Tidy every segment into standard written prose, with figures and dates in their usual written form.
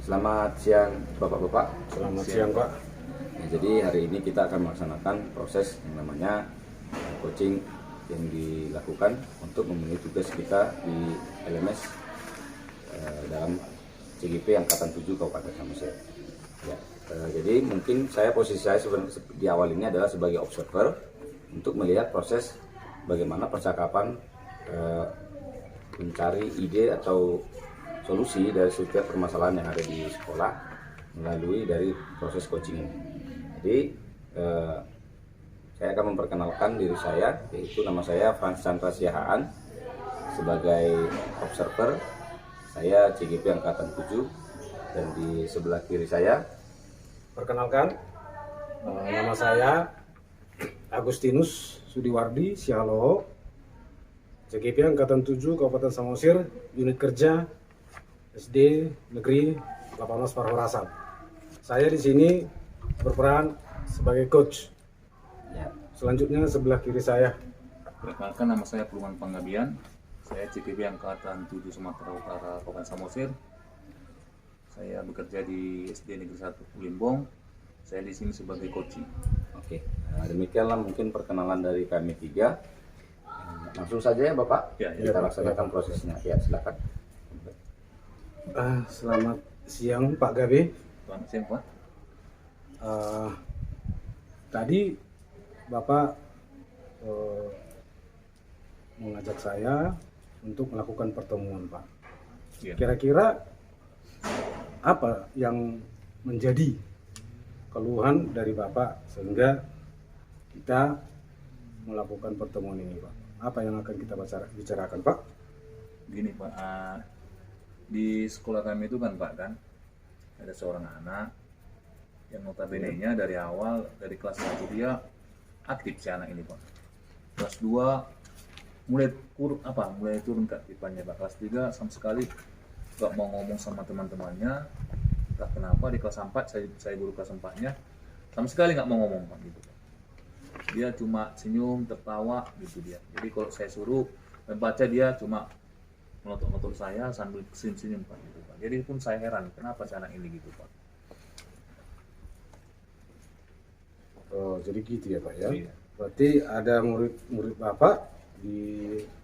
Selamat siang Bapak-Bapak. Selamat siang Pak. Ya, jadi hari ini kita akan melaksanakan proses yang namanya coaching yang dilakukan untuk memenuhi tugas kita di LMS dalam CGP Angkatan 7 Kabupaten Samosir. Ya, jadi mungkin posisi saya di awal ini adalah sebagai observer untuk melihat proses bagaimana percakapan mencari ide atau solusi dari setiap permasalahan yang ada di sekolah melalui dari proses coaching ini. Jadi saya akan memperkenalkan diri saya, yaitu nama saya Frans Chandra Siahaan. Sebagai observer, saya CGP Angkatan 7, dan di sebelah kiri saya, Perkenalkan, nama saya Agustinus Sudiwardi Sialoho, CGP Angkatan 7 Kabupaten Samosir, unit kerja SD Negeri 18 Parhorasan. Saya di sini berperan sebagai coach. ya, Selanjutnya sebelah kiri saya. Perkenalkan, nama saya Purwan Panggabian. Saya CGP Angkatan 7 Sumatera Utara Kabupaten Samosir. Saya bekerja di SD Negeri 1 Limbong. Saya di sini sebagai coaching. oke. Demikianlah mungkin perkenalan dari kami tiga. Langsung saja ya Bapak, Ya, kita laksanakan prosesnya. Ya, silakan. Selamat siang Pak Gabe. Selamat siang Pak. Tadi Bapak mengajak saya untuk melakukan pertemuan Pak. Ya. Kira-kira apa yang menjadi keluhan dari Bapak sehingga kita melakukan pertemuan ini Pak? Apa yang akan kita bicarakan Pak? Gini Pak, di sekolah kami itu kan Pak ada seorang anak yang notabene-nya dari awal, dari kelas 1 dia aktif si anak ini Pak. Kelas 2 mulai turun keaktifannya Pak. Kelas 3 sama sekali nggak mau ngomong sama teman-temannya. Entah kenapa di kelas 4, saya guru kelas 4-nya sama sekali nggak mau ngomong Pak gitu Pak. Dia cuma senyum, tertawa gitu dia. Jadi kalau saya suruh membaca, dia cuma melotot-lotot saya sambil senyum-senyum Pak gitu Pak. Jadi pun saya heran kenapa si anak ini gitu Pak. Oh, jadi gitu ya Pak ya. Iya. Berarti ada murid Bapak di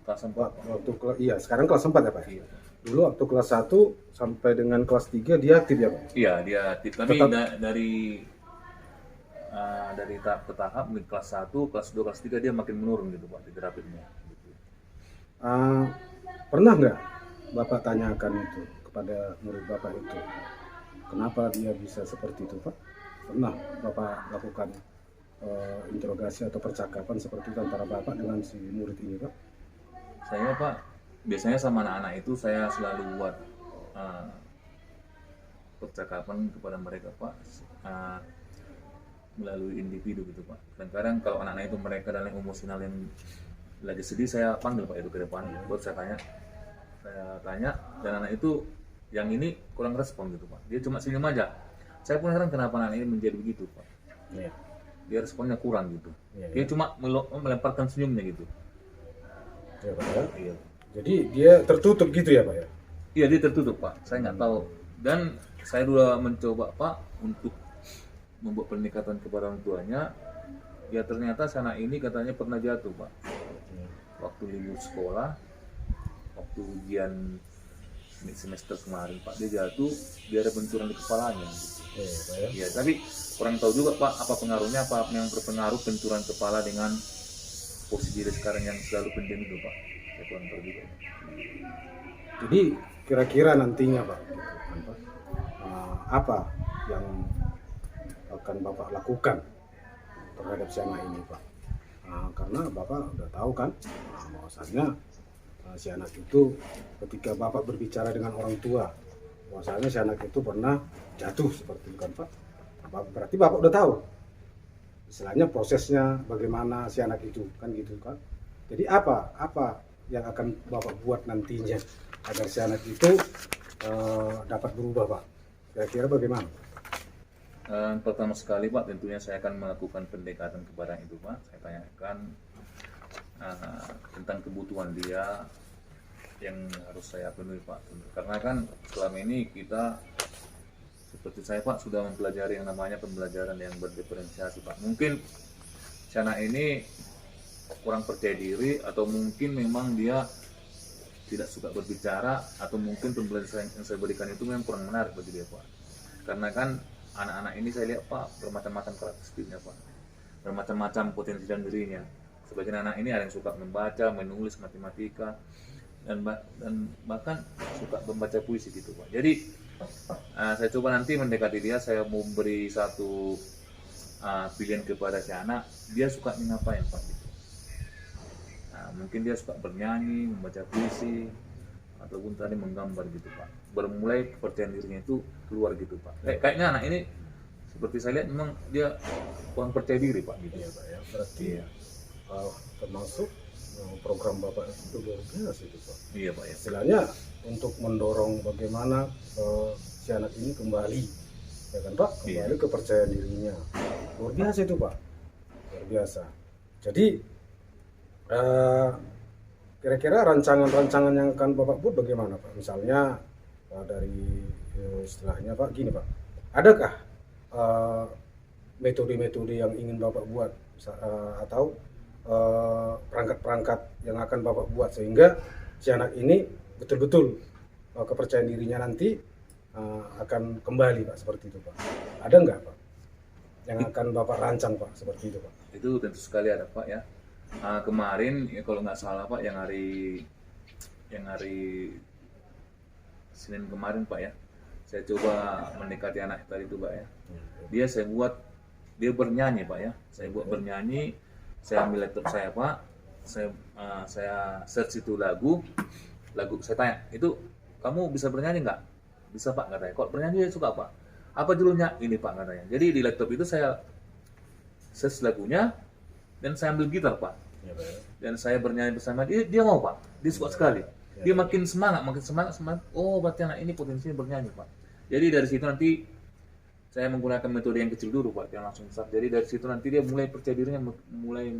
Kelas 4 Pak. iya, sekarang kelas 4 ya Pak? Iya. Dulu waktu kelas 1 sampai dengan kelas 3 dia aktif ya Pak? Iya, dia aktif. Tapi Tetap- dari tahap ke tahap, mungkin kelas 1, kelas 2, kelas 3 dia makin menurun gitu Pak di terapinya. Gitu. Pernah nggak Bapak tanyakan itu kepada murid Bapak itu? Kenapa dia bisa seperti itu Pak? Pernah Bapak lakukan interogasi atau percakapan seperti itu antara Bapak dengan si murid ini Pak? Saya Pak, biasanya sama anak-anak itu saya selalu buat percakapan kepada mereka Pak, melalui individu gitu Pak. Dan kadang kalau anak-anak itu mereka dalam emosional yang lagi sedih, saya panggil Pak itu ke depan, buat saya tanya, dan anak itu yang ini kurang respon gitu Pak. Dia cuma senyum aja. Saya pun heran kenapa anak ini menjadi begitu Pak. Iya. Dia responnya kurang gitu. Iya, Dia cuma melemparkan senyumnya gitu. Ya, Pak, ya. Iya. Jadi dia tertutup gitu ya Pak ya? Iya, dia tertutup Pak. Saya nggak tahu. Dan saya sudah mencoba Pak untuk membuat pendekatan kepada orang tuanya. Ya ternyata si anak ini katanya pernah jatuh Pak. Waktu libur sekolah, waktu ujian semester kemarin Pak, dia jatuh, dia ada benturan di kepalanya gitu. Iya Pak ya. Ya, tapi kurang tahu juga Pak apa pengaruhnya, apa yang berpengaruh benturan kepala dengan posisi dia sekarang yang selalu pendiam itu Pak. Saya kurang tahu juga. Jadi kira-kira nantinya Pak, apa yang akan Bapak lakukan terhadap si anak ini Pak? Karena Bapak udah tahu kan bahwasanya si anak itu ketika Bapak berbicara dengan orang tua, bahwasanya si anak itu pernah jatuh seperti itu kan Pak. Berarti Bapak udah tahu istilahnya prosesnya bagaimana si anak itu kan gitu kan. Jadi apa yang akan Bapak buat nantinya agar si anak itu dapat berubah Pak? Kira-kira bagaimana? Pertama sekali Pak, tentunya saya akan melakukan pendekatan kepada itu Pak. Saya tanyakan tentang kebutuhan dia yang harus saya penuhi Pak. Karena kan selama ini kita seperti saya Pak sudah mempelajari yang namanya pembelajaran yang berdiferensiasi Pak. Mungkin si anak ini kurang percaya diri atau mungkin memang dia tidak suka berbicara atau mungkin pembelajaran yang saya berikan itu memang kurang menarik bagi dia Pak. Karena kan anak-anak ini saya lihat Pak bermacam-macam karakteristiknya Pak, bermacam-macam potensi dan dirinya. Sebagian anak ini ada yang suka membaca, menulis, matematika, dan bahkan suka membaca puisi gitu Pak. Jadi saya coba nanti mendekati dia, saya mau beri satu pilihan kepada si anak, dia suka ngapain Pak gitu. Nah, mungkin dia suka bernyanyi, membaca puisi, ataupun tadi menggambar gitu Pak. Bermulai kepercayaan dirinya itu keluar gitu Pak. Kayaknya anak ini seperti saya lihat memang dia kurang percaya diri Pak gitu. Iya Pak ya, berarti termasuk program Bapak itu luar biasa itu Pak. Iya Pak ya. Istilahnya untuk mendorong bagaimana si anak ini kembali, ya kan Pak, kembali kepercayaan dirinya. Luar biasa itu Pak, luar biasa. Jadi kira-kira rancangan-rancangan yang akan Bapak buat bagaimana Pak? Misalnya dari istilahnya Pak gini Pak, adakah metode-metode yang ingin Bapak buat atau perangkat-perangkat yang akan Bapak buat sehingga si anak ini betul-betul kepercayaan dirinya nanti akan kembali Pak, seperti itu Pak. Ada nggak Pak yang akan Bapak rancang Pak seperti itu Pak? Itu tentu sekali ada Pak ya. Kemarin ya, kalau nggak salah Pak yang hari Senin kemarin Pak ya, saya coba mendekati anak tadi itu Pak ya. Dia bernyanyi Pak ya. Saya buat bernyanyi. Saya ambil laptop saya Pak, saya search itu lagu saya tanya, itu kamu bisa bernyanyi nggak? Bisa Pak katanya. Kok bernyanyi dia suka Pak? Apa judulnya? Ini Pak katanya. Jadi di laptop itu saya search lagunya dan saya ambil gitar Pak. Ya, Pak. Dan saya bernyanyi bersama dia mau Pak, dia suka sekali. Dia makin semangat. Oh berarti anak ini potensinya bernyanyi Pak. Jadi dari situ nanti saya menggunakan metode yang kecil dulu Pak, yang langsung besar. Jadi dari situ nanti dia mulai percaya dirinya, mulai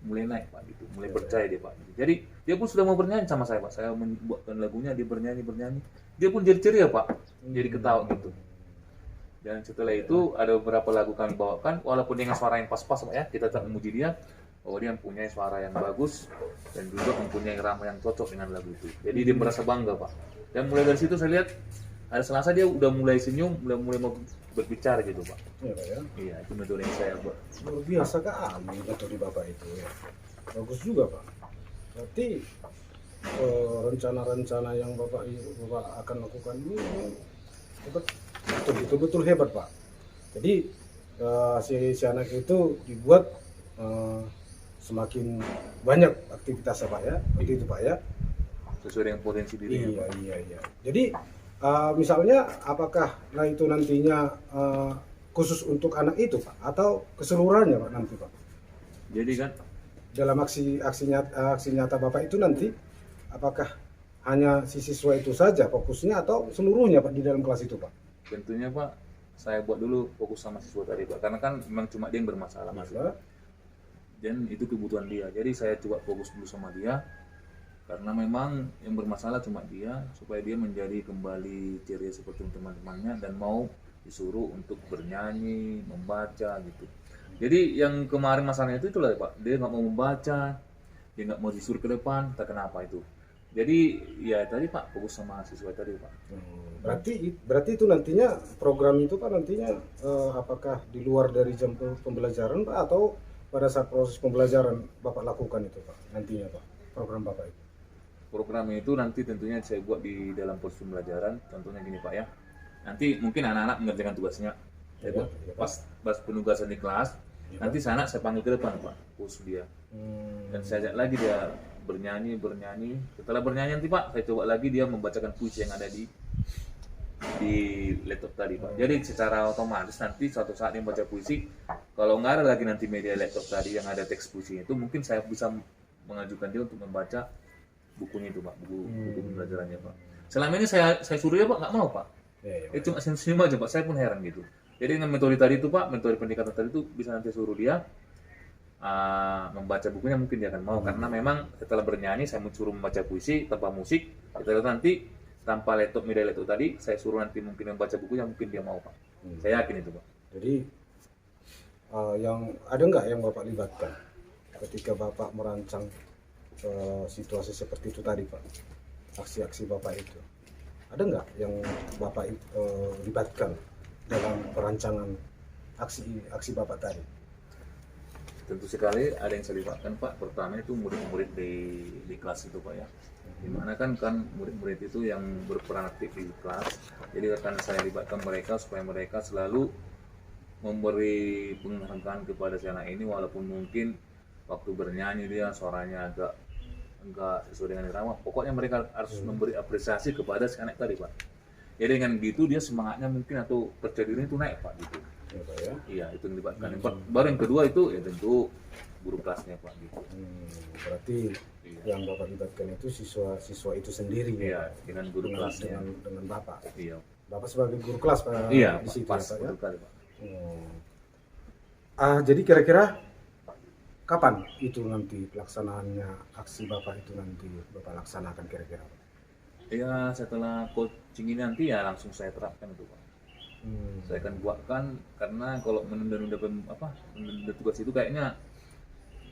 naik Pak gitu, mulai percaya dia Pak. Jadi dia pun sudah mau bernyanyi sama saya Pak. Saya membuatkan lagunya, dia bernyanyi, dia pun jadi ceria Pak, jadi ketawa gitu. Dan setelah itu ada beberapa lagu kami bawakan, walaupun dengan suara yang pas-pas Pak ya, kita tetap memuji dia bahwa dia mempunyai suara yang bagus dan juga mempunyai irama yang cocok dengan lagu itu. Jadi dia merasa bangga Pak. Dan mulai dari situ saya lihat hari Selasa dia udah mulai senyum, mulai mau berbicara gitu Pak. Iya Pak ya. Iya, itu metode yang saya buat. Luar biasa kali metode Bapak itu ya. Bagus juga Pak. Berarti rencana-rencana yang Bapak akan lakukan ini betul-betul hebat Pak. Jadi si anak itu dibuat semakin banyak aktivitasnya Pak ya. Seperti itu Pak ya. Sesuai dengan potensi dirinya. Iya. Jadi misalnya apakah itu nantinya khusus untuk anak itu Pak atau keseluruhannya Pak nanti Pak? Jadi kan Dalam aksi nyata Bapak itu nanti apakah hanya si siswa itu saja fokusnya atau seluruhnya Pak di dalam kelas itu Pak? tentunya Pak, saya buat dulu fokus sama siswa tadi Pak, karena kan memang cuma dia yang bermasalah Mas. Dan itu kebutuhan dia. Jadi saya coba fokus dulu sama dia. Karena memang yang bermasalah cuma dia, supaya dia menjadi kembali ceria seperti teman-temannya dan mau disuruh untuk bernyanyi, membaca gitu. Jadi yang kemarin masalahnya itu itulah Pak, dia nggak mau membaca, dia nggak mau disuruh ke depan, tak kenapa itu. Jadi ya tadi Pak, fokus sama siswa tadi Pak. Berarti itu nantinya program itu Pak nantinya apakah di luar dari jam pembelajaran Pak atau pada saat proses pembelajaran Bapak lakukan itu Pak nantinya Pak program Bapak itu? Program itu nanti tentunya saya buat di dalam proses pembelajaran, tentunya gini Pak ya. Nanti mungkin anak-anak mengerjakan tugasnya, saya buat pas penugasan di kelas, nanti saya panggil ke depan Pak, khusus dia. Dan saya ajak lagi dia bernyanyi. Setelah bernyanyi nanti Pak, saya coba lagi dia membacakan puisi yang ada di laptop tadi Pak. Jadi secara otomatis nanti suatu saat dia membaca puisi, kalau nggak ada lagi nanti media laptop tadi yang ada teks puisi itu, mungkin saya bisa mengajukan dia untuk membaca bukunya itu Pak, buku pembelajarannya Pak. Selama ini saya suruh dia Pak, nggak mau Pak. Cuma senyum aja Pak, saya pun heran gitu. Jadi dengan metode tadi itu Pak, metode pendekatan tadi itu bisa nanti suruh dia membaca bukunya, mungkin dia akan mau. Karena memang setelah bernyanyi saya suruh membaca puisi tanpa musik, setelah nanti tanpa laptop media laptop tadi, saya suruh nanti mungkin membaca buku yang mungkin dia mau Pak. Saya yakin itu Pak. Jadi yang ada nggak yang Bapak libatkan ketika Bapak merancang situasi seperti itu tadi Pak, aksi-aksi Bapak itu, ada nggak yang Bapak libatkan dalam perancangan aksi Bapak tadi? Tentu sekali ada yang saya libatkan Pak. Pertama itu murid-murid di kelas itu Pak ya. Dimana kan murid-murid itu yang berperan aktif di kelas. Jadi akan saya libatkan mereka supaya mereka selalu memberi penghargaan kepada si anak ini, walaupun mungkin waktu bernyanyi dia suaranya agak enggak sesuai dengan irama. Pokoknya mereka harus memberi apresiasi kepada si anak tadi Pak. Jadi dengan gitu dia semangatnya mungkin atau percaya diri itu naik Pak gitu. Ya, Pak, ya? Iya, itu yang dilibatkan. Baru yang kedua itu ya tentu guru kelasnya Pak gitu. Berarti yang Bapak libatkan itu siswa itu sendiri Iya, ya, dengan guru kelasnya. dengan Bapak. Iya. Bapak sebagai guru kelas Pak Iya, di situ pas ya, Pak, ya? betul kali Pak. Jadi kira-kira kapan itu nanti pelaksanaannya aksi Bapak itu nanti Bapak laksanakan kira-kira? Ya setelah coaching ini nanti ya langsung saya terapkan itu Pak. Saya akan buatkan, karena kalau menunda-nunda tugas itu kayaknya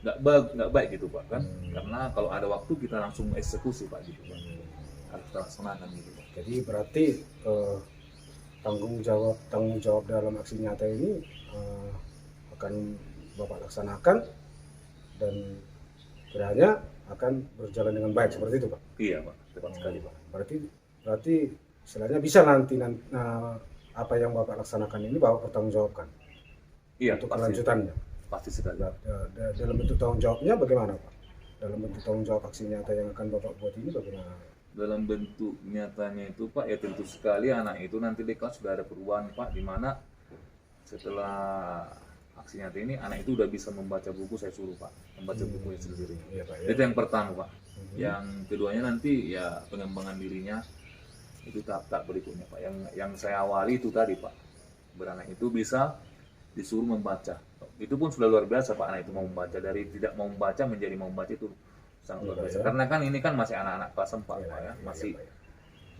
nggak baik gitu Pak kan. Karena kalau ada waktu kita langsung eksekusi Pak gitu Pak. Harus kita laksanakan gitu Pak. Jadi berarti tanggung jawab dalam aksi nyata ini akan Bapak laksanakan dan kiranya akan berjalan dengan baik seperti itu Pak. Iya Pak, tepat sekali Pak. Berarti istilahnya bisa nanti apa yang Bapak laksanakan ini Bapak bertanggung jawabkan. Iya, untuk pasti, kelanjutannya. pasti sekali. Dalam bentuk tanggung jawabnya bagaimana Pak? Dalam bentuk tanggung jawab aksi nyata yang akan Bapak buat ini bagaimana? Dalam bentuk nyatanya itu Pak, ya tentu sekali anak itu nanti di kelas sudah ada perubahan Pak, di mana setelah aksi nyata ini anak itu udah bisa membaca buku, saya suruh Pak membaca bukunya sendiri. Iya, Pak, ya. Itu yang pertama Pak. Yang keduanya nanti ya pengembangan dirinya itu tahap-tahap berikutnya Pak. Yang saya awali itu tadi Pak, beranak itu bisa disuruh membaca. Itu pun sudah luar biasa Pak, anak itu mau membaca, dari tidak mau membaca menjadi mau membaca itu sangat luar biasa. Ya. Karena kan ini kan masih anak-anak kelas 4 Pak ya, masih Pak, ya.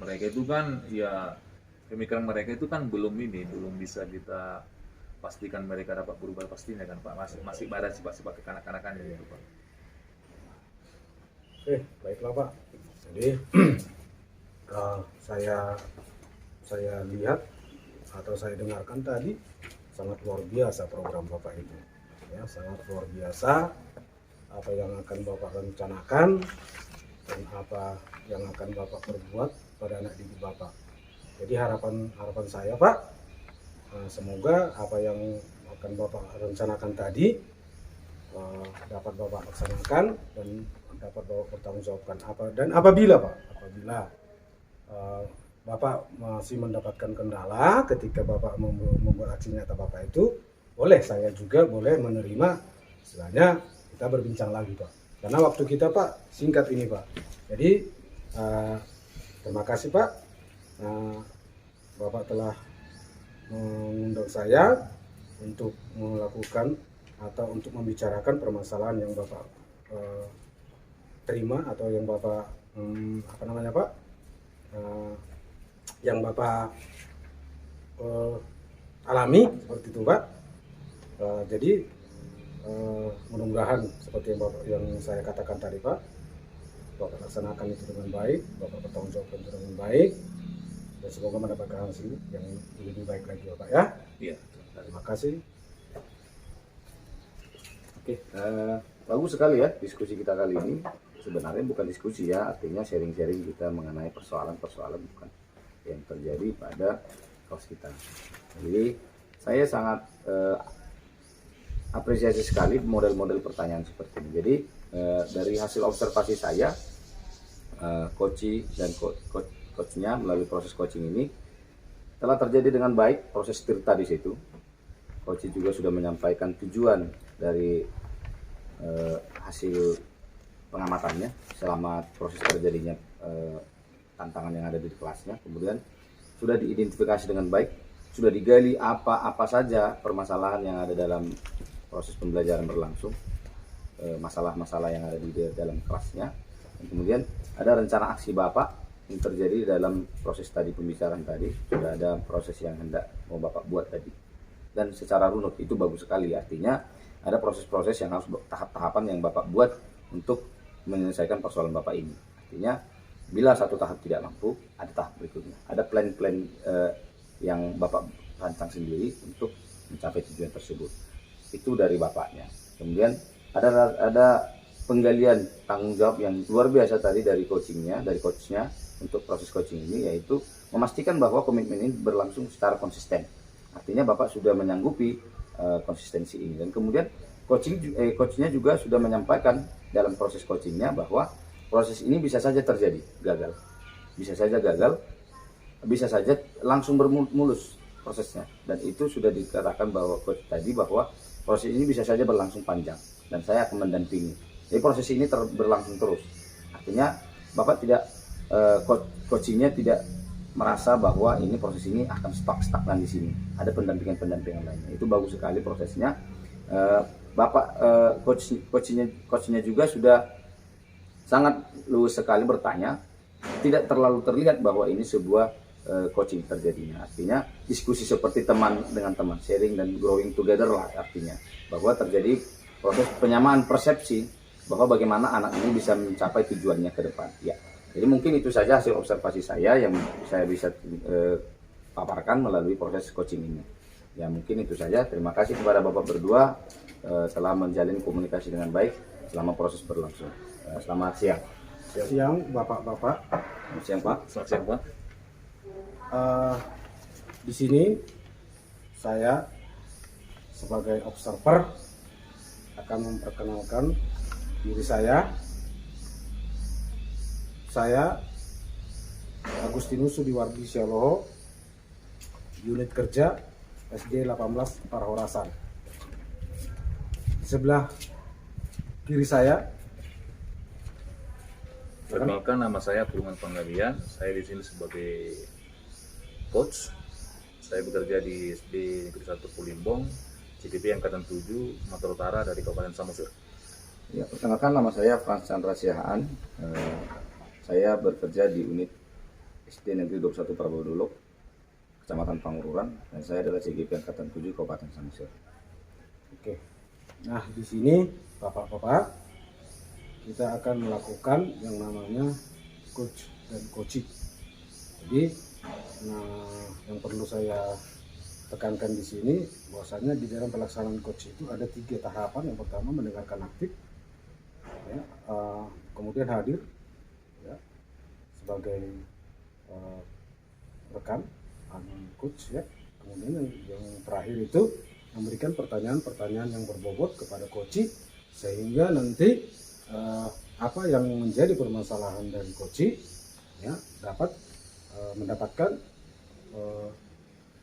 Mereka itu kan ya pemikiran mereka itu kan belum bisa kita pastikan mereka dapat berubah pastinya kan Pak, masih pada sifat-sifat kekanak-kanakannya gitu Pak. Oke, baiklah Pak. Jadi saya lihat atau saya dengarkan tadi sangat luar biasa program Bapak itu. Ya, sangat luar biasa apa yang akan Bapak rencanakan dan apa yang akan Bapak perbuat pada anak didik Bapak. Jadi harapan saya Pak, semoga apa yang akan Bapak rencanakan tadi dapat Bapak laksanakan dan dapat Bapak bertanggungjawabkan. Apabila Bapak masih mendapatkan kendala ketika Bapak membuat aksi nyata Bapak itu, saya juga boleh menerima, istilahnya kita berbincang lagi Pak. Karena waktu kita Pak singkat ini Pak. Jadi terima kasih Pak, Bapak telah mengundang saya untuk melakukan atau untuk membicarakan permasalahan yang Bapak terima atau yang Bapak yang Bapak alami seperti itu Pak. Jadi mudah-mudahan seperti yang saya katakan tadi Pak, Bapak laksanakan itu dengan baik, Bapak bertanggung jawab itu dengan baik, dan semoga mendapatkan hasil yang lebih baik lagi Bapak ya. Iya. Terima kasih. Oke, bagus sekali ya diskusi kita kali ini. Sebenarnya bukan diskusi ya, artinya sharing-sharing kita mengenai persoalan-persoalan bukan yang terjadi pada kelas kita. Jadi saya sangat apresiasi sekali model-model pertanyaan seperti ini. Jadi dari hasil observasi saya, coach dan coachnya melalui proses coaching ini telah terjadi dengan baik proses tirta di situ. Coach juga sudah menyampaikan tujuan dari hasil pengamatannya selama proses terjadinya tantangan yang ada di kelasnya. Kemudian sudah diidentifikasi dengan baik, sudah digali apa saja permasalahan yang ada dalam proses pembelajaran berlangsung, masalah-masalah yang ada di dalam kelasnya. Dan kemudian ada rencana aksi Bapak yang terjadi dalam proses tadi pembicaraan tadi, sudah ada proses yang hendak mau Bapak buat tadi. Dan secara runut itu bagus sekali, artinya ada proses-proses yang harus tahap-tahapan yang Bapak buat untuk menyelesaikan persoalan Bapak ini. Artinya bila satu tahap tidak mampu, ada tahap berikutnya. Ada plan-plan yang Bapak rancang sendiri untuk mencapai tujuan tersebut. Itu dari Bapaknya. Kemudian ada penggalian tanggung jawab yang luar biasa tadi dari coachingnya, dari coachnya untuk proses coaching ini, yaitu memastikan bahwa komitmen ini berlangsung secara konsisten. Artinya Bapak sudah menyanggupi konsistensi ini, dan kemudian coachnya juga sudah menyampaikan dalam proses coachingnya bahwa proses ini bisa saja terjadi gagal, bisa saja gagal, bisa saja langsung bermulus prosesnya, dan itu sudah dikatakan bahwa coach tadi bahwa proses ini bisa saja berlangsung panjang dan saya akan mendampingi. Jadi proses ini berlangsung terus. Artinya Bapak tidak coachingnya tidak merasa bahwa ini proses ini akan stagnan di sini. Ada pendampingan lainnya. Itu bagus sekali prosesnya. Bapak coachnya juga sudah sangat luwes sekali bertanya. Tidak terlalu terlihat bahwa ini sebuah coaching terjadinya. Artinya diskusi seperti teman dengan teman, sharing dan growing together lah artinya. Bahwa terjadi proses penyamaan persepsi bahwa bagaimana anak ini bisa mencapai tujuannya ke depan. Ya. Jadi mungkin itu saja hasil observasi saya yang saya bisa paparkan melalui proses coaching ini. Ya mungkin itu saja. Terima kasih kepada Bapak berdua telah menjalin komunikasi dengan baik selama proses berlangsung. Selamat siang. Siang Bapak-bapak. Selamat siang Pak. Selamat siang Pak. Di sini saya sebagai observer akan memperkenalkan diri saya. Saya Agustinus Sudiwardi Syaloho, unit kerja SD 18 Parhorasan. Di sebelah kiri saya, Perkenalkan, nama saya Purman Panggalian. Saya di sini sebagai coach. Saya bekerja di SD Negeri 1 Pulimbong, CPP Angkatan 7, Sumatera Utara dari Kabupaten Samosir. Ya, perkenalkan nama saya Frans Chandra Siahaan. Saya bekerja di unit SD Negeri 21 Prabodolok, Kecamatan Pangururan, dan saya adalah CGP Angkatan 7 Kabupaten Samosir. oke. Nah, di sini Bapak-bapak, kita akan melakukan yang namanya coach dan coaching. Jadi, yang perlu saya tekankan di sini bahwasanya di dalam pelaksanaan coach itu ada 3 tahapan. Yang pertama mendengarkan aktif, ya, kemudian hadir ya, sebagai rekan coach ya. Kemudian yang terakhir itu memberikan pertanyaan-pertanyaan yang berbobot kepada coach sehingga nanti apa yang menjadi permasalahan dari coach ya dapat mendapatkan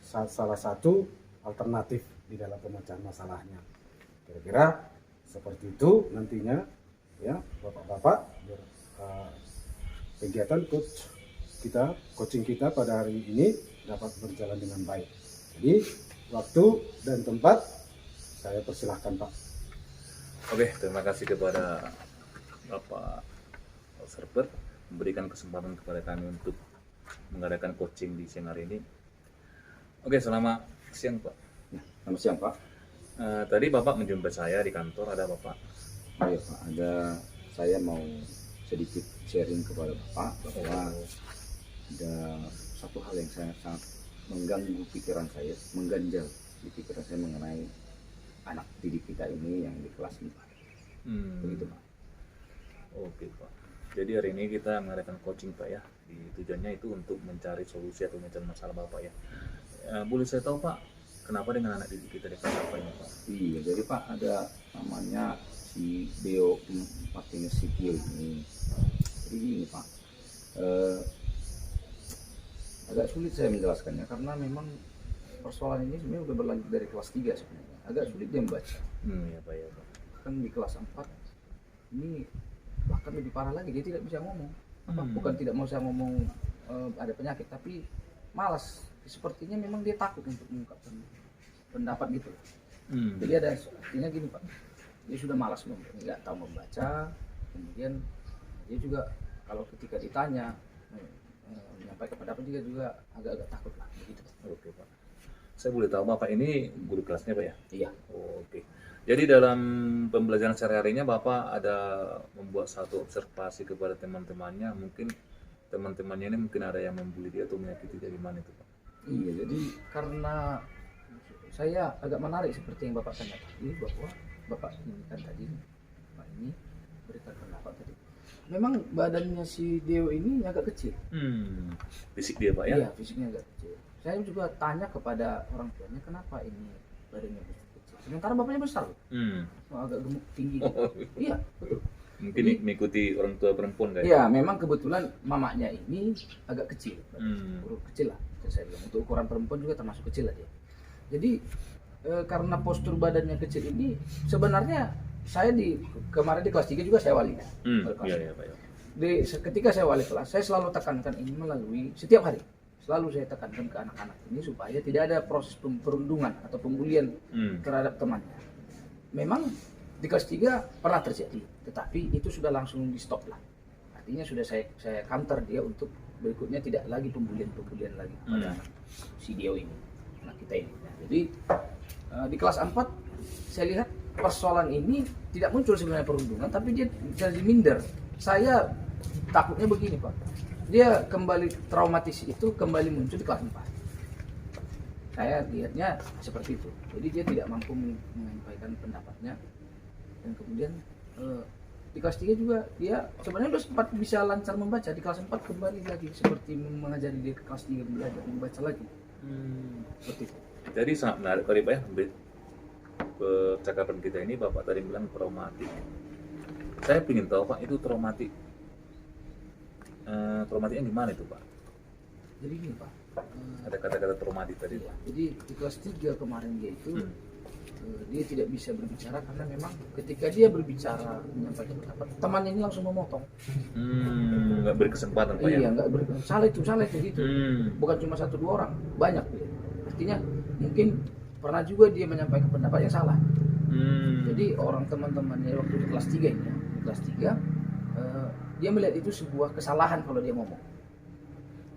salah satu alternatif di dalam pemecahan masalahnya. Kira-kira seperti itu nantinya ya Bapak-bapak, kegiatan coaching kita pada hari ini dapat berjalan dengan baik. Jadi waktu dan tempat saya persilahkan Pak. Oke, terima kasih kepada Bapak observer memberikan kesempatan kepada kami untuk mengadakan coaching di siang hari ini. Oke, selamat siang Pak. Selamat siang Pak. Tadi Bapak menjumpai saya di kantor, ada Bapak. Oh iya Pak, saya mau sedikit sharing kepada Bapak bahwa ada satu hal yang sangat mengganggu pikiran saya, mengganjal di pikiran saya mengenai anak didik kita ini yang di kelas 4. Begitu Pak. Oke Pak. Jadi hari ini kita mengadakan coaching Pak ya. Tujuannya itu untuk mencari solusi atau mencari masalah Bapak ya. Boleh saya tahu Pak, kenapa dengan anak didik kita di kelas apa ini Pak? Iya, jadi Pak ada namanya si Beo Martinez Sikio ini. Jadi gini Pak, agak sulit saya menjelaskannya karena memang persoalan ini sebenarnya udah berlanjut dari kelas 3 sebenarnya. Agak sulit dia membaca. Ya Pak ya Pak. Kan di kelas 4 ini bahkan lebih parah lagi, dia tidak bisa ngomong. Bukan tidak mau saya ngomong ada penyakit, tapi malas. Sepertinya memang dia takut untuk mengungkapkan pendapat gitu. Jadi ada artinya gini Pak, dia sudah malas nggak tahu membaca. Kemudian dia juga kalau ketika ditanya menyampaikan pendapat juga agak-agak takut lah begitu. Oke Pak. Saya boleh tahu Bapak ini guru kelasnya Pak ya? Iya. Oh, oke. Jadi dalam pembelajaran sehari-harinya Bapak ada membuat satu observasi kepada teman-temannya, mungkin teman-temannya ini mungkin ada yang membuli dia atau menyakiti dia, gimana itu Pak? Iya, jadi karena saya agak menarik seperti yang Bapak tanya tadi, bahwa Bapak ini kan tadi, Bapak ini berikan pendapat tadi. Memang badannya si Deo ini agak kecil. Fisik dia Pak ya? Iya, fisiknya agak kecil. Saya juga tanya kepada orang tuanya, kenapa ini badannya kecil? Sementara bapaknya besar, agak gemuk tinggi. Iya, betul. Mungkin mengikuti orang tua perempuan kayak? Iya, memang kebetulan mamanya ini agak kecil, kecil lah. Saya bilang untuk ukuran perempuan juga termasuk kecil lah dia. Jadi karena postur badannya kecil ini, sebenarnya saya kemarin di kelas 3 juga saya wali. Iya Pak ya. Ketika saya wali kelas, saya selalu tekankan ini melalui setiap hari. Selalu saya tekankan ke anak-anak ini supaya tidak ada proses perundungan atau pembulian terhadap temannya. Memang di kelas 3 pernah terjadi, tetapi itu sudah langsung di stop lah. Artinya sudah saya counter dia untuk berikutnya tidak lagi pembulian lagi kepada anak si Dio ini, anak kita ini. Nah, jadi di kelas 4 saya lihat persoalan ini tidak muncul sebenarnya perundungan, tapi dia jadi minder. Saya takutnya begini Pak, dia kembali traumatis itu kembali muncul di kelas 4. Saya lihatnya seperti itu. Jadi dia tidak mampu menyampaikan pendapatnya, dan kemudian di kelas 3 juga dia sebenarnya sudah sempat bisa lancar membaca. Di kelas 4 kembali lagi seperti mengajari dia ke kelas 3 belajar membaca lagi. Seperti itu. Jadi sangat menarik tadi Pak ya, percakapan kita ini. Bapak tadi bilang traumatik. Saya ingin tahu Pak, itu traumatik. Traumatiknya gimana itu Pak? Jadi gini Pak, Ada kata-kata traumatik tadi. iya, jadi di kelas 3 kemarin dia itu dia tidak bisa berbicara karena memang ketika dia berbicara menyampaikan pendapat, temannya ini langsung memotong. Nggak beri kesempatan Pak ya? Iya, nggak salah itu gitu. Bukan cuma 1-2 orang, banyak dia. Artinya mungkin pernah juga dia menyampaikan pendapat yang salah. Jadi orang teman-temannya waktu di kelas 3 ini, di kelas 3 dia melihat itu sebuah kesalahan kalau dia ngomong.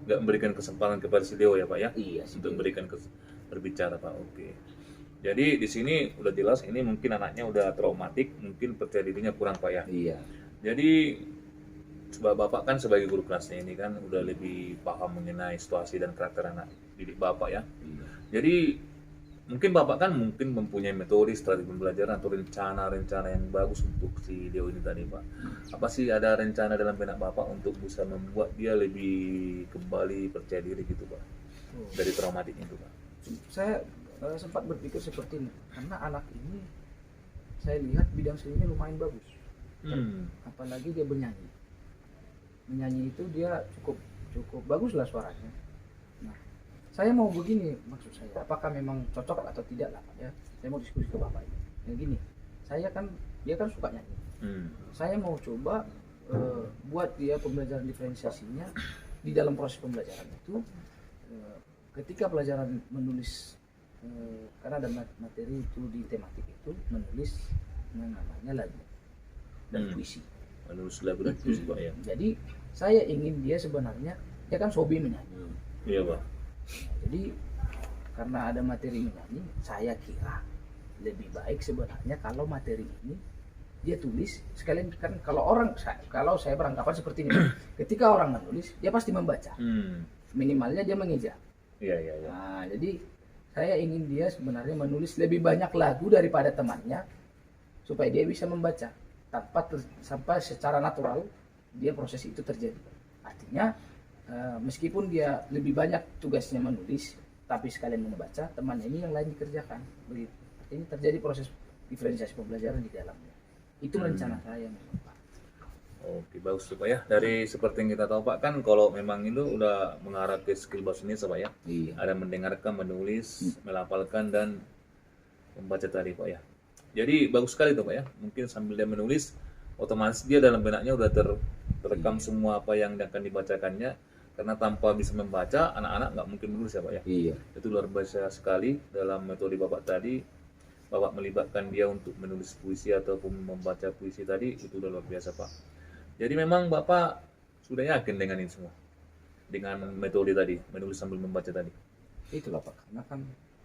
Nggak memberikan kesempatan kepada si Deo ya Pak ya? Iya, Untuk memberikan berbicara Pak. Oke. Jadi di sini udah jelas ini mungkin anaknya udah traumatik, mungkin percaya dirinya kurang Pak ya. Iya. Jadi sebab Bapak kan sebagai guru kelasnya ini kan udah lebih paham mengenai situasi dan karakter anak didik Bapak ya. Iya. Jadi mungkin Bapak kan mungkin mempunyai metode, strategi pembelajaran atau rencana-rencana yang bagus untuk si Deo ini tadi Pak. Apa sih ada rencana dalam benak Bapak untuk bisa membuat dia lebih kembali percaya diri gitu Pak? Dari traumatik itu Pak. Saya sempat berpikir seperti ini karena anak ini saya lihat bidang seninya lumayan bagus. Apalagi dia menyanyi itu dia cukup bagus lah suaranya. Nah, saya mau begini, maksud saya apakah memang cocok atau tidak lah Pak ya. Saya mau diskusi ke Bapak ini. Yang gini, dia kan suka nyanyi. Saya mau coba buat dia pembelajaran diferensiasinya di dalam proses pembelajaran itu, ketika pelajaran menulis, karena ada materi itu di tematik itu menulis yang namanya lagu dan puisi. Menulis lagu dan puisi Pak ya. Jadi saya ingin dia sebenarnya dia kan hobi menyanyi. Iya Pak. Jadi karena ada materi menyanyi, saya kira lebih baik sebenarnya kalau materi ini dia tulis sekalian, kan kalau saya beranggapan seperti ini, ketika orang menulis dia pasti membaca, minimalnya dia mengeja. Iya. Nah, jadi saya ingin dia sebenarnya menulis lebih banyak lagu daripada temannya supaya dia bisa membaca sampai secara natural dia proses itu terjadi. Artinya meskipun dia lebih banyak tugasnya menulis tapi sekalian membaca, temannya ini yang lain dikerjakan. Begitu. Artinya terjadi proses diferensiasi pembelajaran di dalamnya. Itu rencana saya Pak. Oke, bagus Pak ya. Dari seperti yang kita tahu Pak, kan kalau memang itu udah mengarah ke skill bahasa Indonesia Pak ya. Iya. Ada mendengarkan, menulis, melafalkan dan membaca tadi Pak ya. Jadi bagus sekali tuh Pak ya. Mungkin sambil dia menulis, otomatis dia dalam benaknya udah terekam semua apa yang akan dibacakannya. Karena tanpa bisa membaca, anak-anak nggak mungkin menulis ya Pak ya. Iya. Itu luar biasa sekali dalam metode Bapak tadi. Bapak melibatkan dia untuk menulis puisi ataupun membaca puisi tadi, itu udah luar biasa Pak. Jadi memang Bapak sudah yakin dengan ini semua? dengan metode tadi, menulis sambil membaca tadi? Itulah Pak, karena kan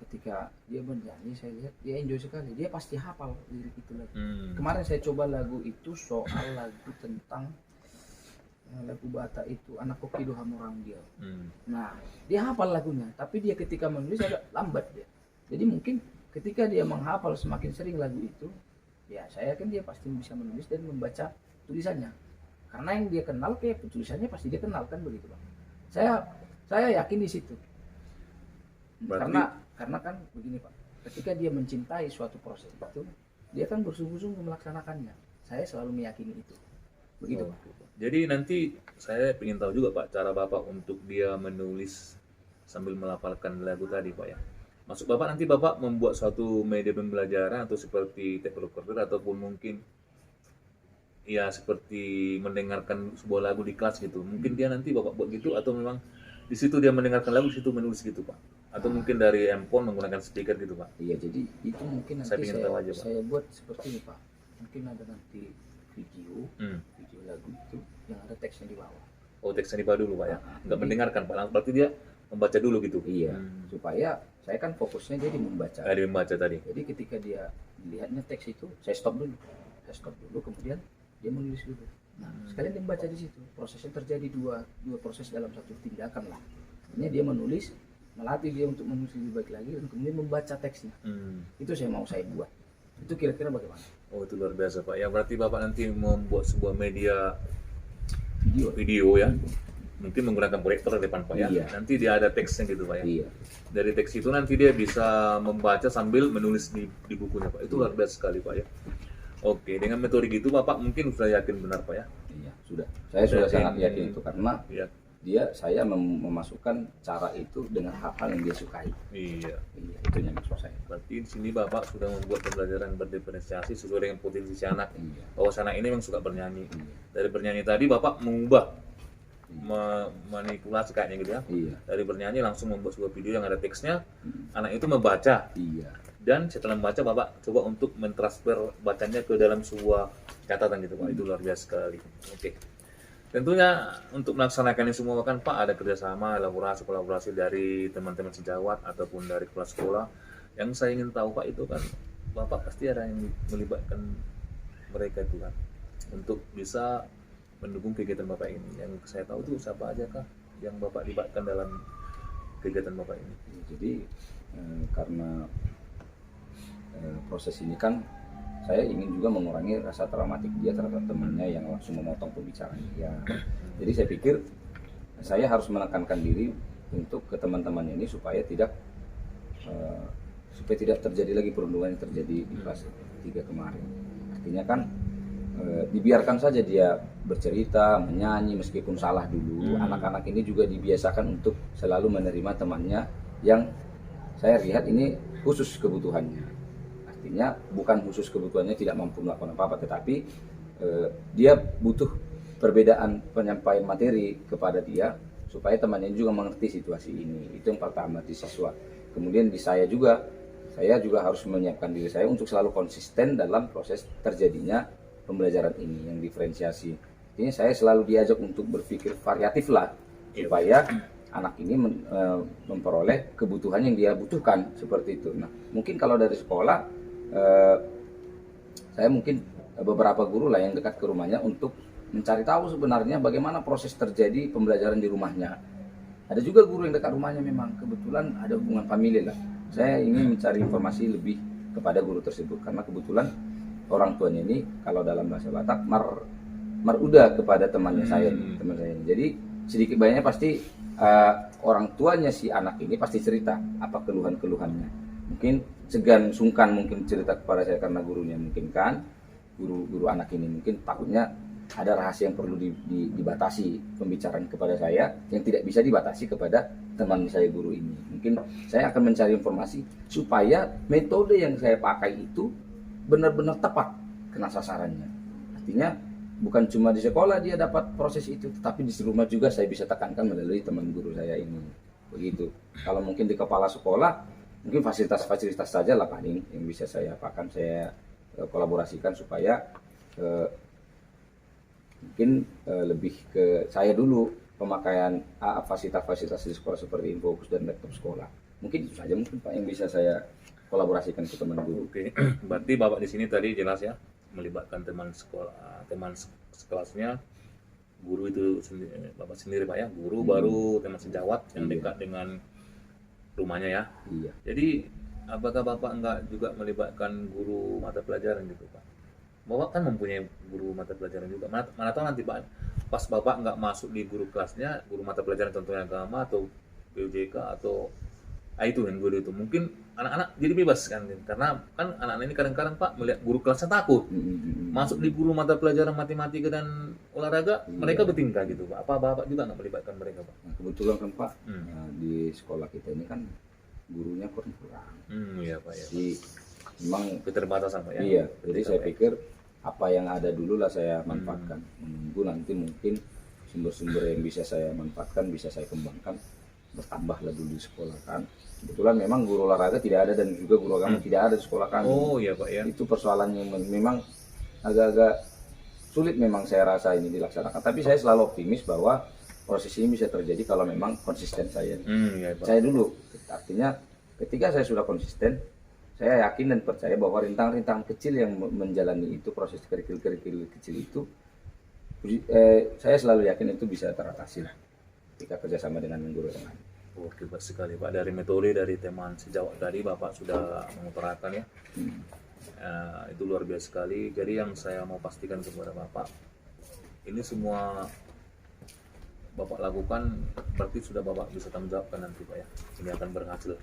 ketika dia bernyanyi saya lihat dia enjoy sekali, dia pasti hafal lirik itu lagi. Kemarin saya coba lagu itu soal lagu tentang lagu Batak itu anak koki doha orang dia. Nah dia hafal lagunya, tapi dia ketika menulis agak lambat dia. Jadi mungkin ketika dia menghafal semakin sering lagu itu, ya saya yakin dia pasti bisa menulis dan membaca tulisannya. Karena yang dia kenal kayak tulisannya pasti dia kenal kan begitu Pak. Saya yakin di situ. Berarti- Karena kan begini Pak, ketika dia mencintai suatu proses itu, dia kan bersungguh-sungguh melaksanakannya. Saya selalu meyakini itu. Begitu Pak. Jadi nanti saya ingin tahu juga Pak, cara Bapak untuk dia menulis sambil melafalkan lagu tadi Pak ya. Maksud Bapak nanti Bapak membuat suatu media pembelajaran atau seperti tape recorder ataupun mungkin ya seperti mendengarkan sebuah lagu di kelas gitu. Mungkin dia nanti Bapak buat gitu atau memang di situ dia mendengarkan lagu, di situ menulis gitu Pak. Atau mungkin dari handphone menggunakan speaker gitu Pak. Iya, jadi itu mungkin nanti Saya ingin tahu aja, Pak. saya buat seperti ini Pak. Mungkin ada nanti video lagu itu yang ada teksnya di bawah. Oh, teksnya di bawah dulu Pak ya. Nggak Jadi- mendengarkan Pak, berarti dia membaca dulu gitu. Iya, supaya saya kan fokusnya jadi membaca. Dia membaca tadi. Jadi ketika dia lihatnya teks itu, saya stop dulu. Saya stop dulu, kemudian dia menulis dulu. Nah, sekalian dia membaca di situ. Prosesnya terjadi dua proses dalam satu tindakan lah. Ini dia menulis, melatih dia untuk menulis lebih baik lagi, dan kemudian membaca teksnya. Itu saya buat. Itu kira-kira bagaimana? Oh, itu luar biasa Pak. Ya berarti Bapak nanti membuat sebuah media Video. ya. Mungkin menggunakan proyektor di depan Pak ya. Iya. Nanti dia ada teksnya gitu Pak ya. Iya. Dari teks itu nanti dia bisa membaca sambil menulis di bukunya Pak. Itu luar biasa sekali Pak ya. Oke, dengan metode gitu Bapak mungkin sudah yakin benar Pak ya. Iya, sudah. Saya sudah Berarti- sangat yakin itu karena Iya. saya memasukkan cara itu dengan hal-hal yang dia sukai. Iya. Iya, itu yang maksud saya. Berarti di sini Bapak sudah membuat pembelajaran berdiferensiasi sesuai dengan potensi si anak. Iya. Bahwa si anak ini memang suka bernyanyi. Iya. Dari bernyanyi tadi Bapak mengubah manipulasi kayaknya gitu ya. Iya. Dari bernyanyi langsung membuat sebuah video yang ada teksnya. Anak itu membaca. Iya. Dan setelah membaca Bapak coba untuk mentransfer bacanya ke dalam sebuah catatan gitu Pak. Itu luar biasa sekali. Oke. Tentunya untuk melaksanakan ini semua kan Pak ada kerjasama, kolaborasi dari teman-teman sejawat ataupun dari kepala sekolah. Yang saya ingin tahu Pak itu kan Bapak pasti ada yang melibatkan mereka itu kan untuk bisa mendukung kegiatan Bapak ini. Yang saya tahu itu siapa aja kah yang Bapak libatkan dalam kegiatan Bapak ini? Jadi karena proses ini kan saya ingin juga mengurangi rasa traumatik dia terhadap temannya yang langsung memotong pembicaraan dia. Jadi saya pikir saya harus menekankan diri untuk ke teman-teman ini supaya tidak terjadi lagi perundungan yang terjadi di kelas 3 kemarin. Artinya kan dibiarkan saja dia bercerita, menyanyi meskipun salah dulu. Anak-anak ini juga dibiasakan untuk selalu menerima temannya yang saya lihat ini khusus kebutuhannya. Artinya bukan khusus kebutuhannya tidak mampu melakukan apa-apa, tetapi dia butuh perbedaan penyampaian materi kepada dia supaya temannya juga mengerti situasi ini. Itu yang pertama di siswa. Kemudian di saya juga harus menyiapkan diri saya untuk selalu konsisten dalam proses terjadinya pembelajaran ini yang diferensiasi. Artinya saya selalu diajak untuk berpikir variatif lah supaya anak ini memperoleh kebutuhan yang dia butuhkan seperti itu. Nah, mungkin kalau dari sekolah saya mungkin beberapa guru lah yang dekat ke rumahnya untuk mencari tahu sebenarnya bagaimana proses terjadi pembelajaran di rumahnya. Ada juga guru yang dekat rumahnya memang kebetulan ada hubungan famili lah. Saya ingin mencari informasi lebih kepada guru tersebut karena kebetulan orang tuanya ini kalau dalam bahasa Batak maruda kepada temannya saya, teman saya. Jadi sedikit banyaknya pasti orang tuanya si anak ini pasti cerita apa keluhan-keluhannya. Mungkin segan sungkan mungkin cerita kepada saya karena gurunya mungkin kan guru anak ini mungkin takutnya ada rahasia yang perlu dibatasi pembicaraan kepada saya yang tidak bisa dibatasi kepada teman saya guru ini. Mungkin saya akan mencari informasi supaya metode yang saya pakai itu benar-benar tepat kena sasarannya. Artinya bukan cuma di sekolah dia dapat proses itu, tetapi di rumah juga saya bisa tekankan melalui teman guru saya ini. Begitu. Kalau mungkin di kepala sekolah mungkin fasilitas-fasilitas saja lah paling yang bisa saya apakan, saya kolaborasikan supaya mungkin lebih ke saya dulu pemakaian fasilitas-fasilitas di sekolah seperti infobus dan laptop sekolah. Mungkin itu saja mungkin Pak yang bisa saya kolaborasikan ke teman guru. Oke, berarti Bapak di sini tadi jelas ya melibatkan teman sekolah, teman sekelasnya, guru itu sendiri, Bapak sendiri Pak ya, guru baru teman sejawat yang dekat dengan rumahnya ya. Iya. Jadi apakah Bapak enggak juga melibatkan guru mata pelajaran gitu Pak? Bapak kan mempunyai guru mata pelajaran juga. Mana tahu nanti Pak, pas Bapak enggak masuk di guru kelasnya, guru mata pelajaran contohnya agama atau PUJK atau itu yang guru itu mungkin anak-anak jadi bebas kan, karena kan anak-anak ini kadang-kadang Pak melihat guru kelasnya takut masuk di guru mata pelajaran matematika dan olahraga, mereka bertingkah gitu Pak. Apa Bapak juga nggak melibatkan mereka Pak? Nah, kebetulan kan Pak, di sekolah kita ini kan gurunya kurang. Iya Pak ya. Jadi memang Keterbatasan Pak ya. iya. Jadi saya pikir apa yang ada dulu lah saya manfaatkan. Menunggu nanti mungkin sumber-sumber yang bisa saya manfaatkan, bisa saya kembangkan, bertambahlah dulu di sekolah kan. Kebetulan memang guru olahraga tidak ada dan juga guru agama tidak ada di sekolah kami. Oh iya Pak ya. Itu persoalannya memang agak-agak sulit memang saya rasa ini dilaksanakan. Tapi saya selalu optimis bahwa proses ini bisa terjadi kalau memang konsisten saya. Iya Pak. Saya dulu, artinya ketika saya sudah konsisten, saya yakin dan percaya bahwa rintangan-rintangan kecil yang menjalani itu, proses kerikil-kerikil kecil itu, saya selalu yakin itu bisa teratasi lah ketika kerjasama dengan guru yang lain. Oke, baik sekali Pak. Dari metode dari teman sejawat tadi Bapak sudah mengutarakan ya. Itu luar biasa sekali. Jadi yang saya mau pastikan kepada Bapak, ini semua Bapak lakukan berarti sudah Bapak bisa tanggung jawabkan nanti Pak ya. Ini akan berhasil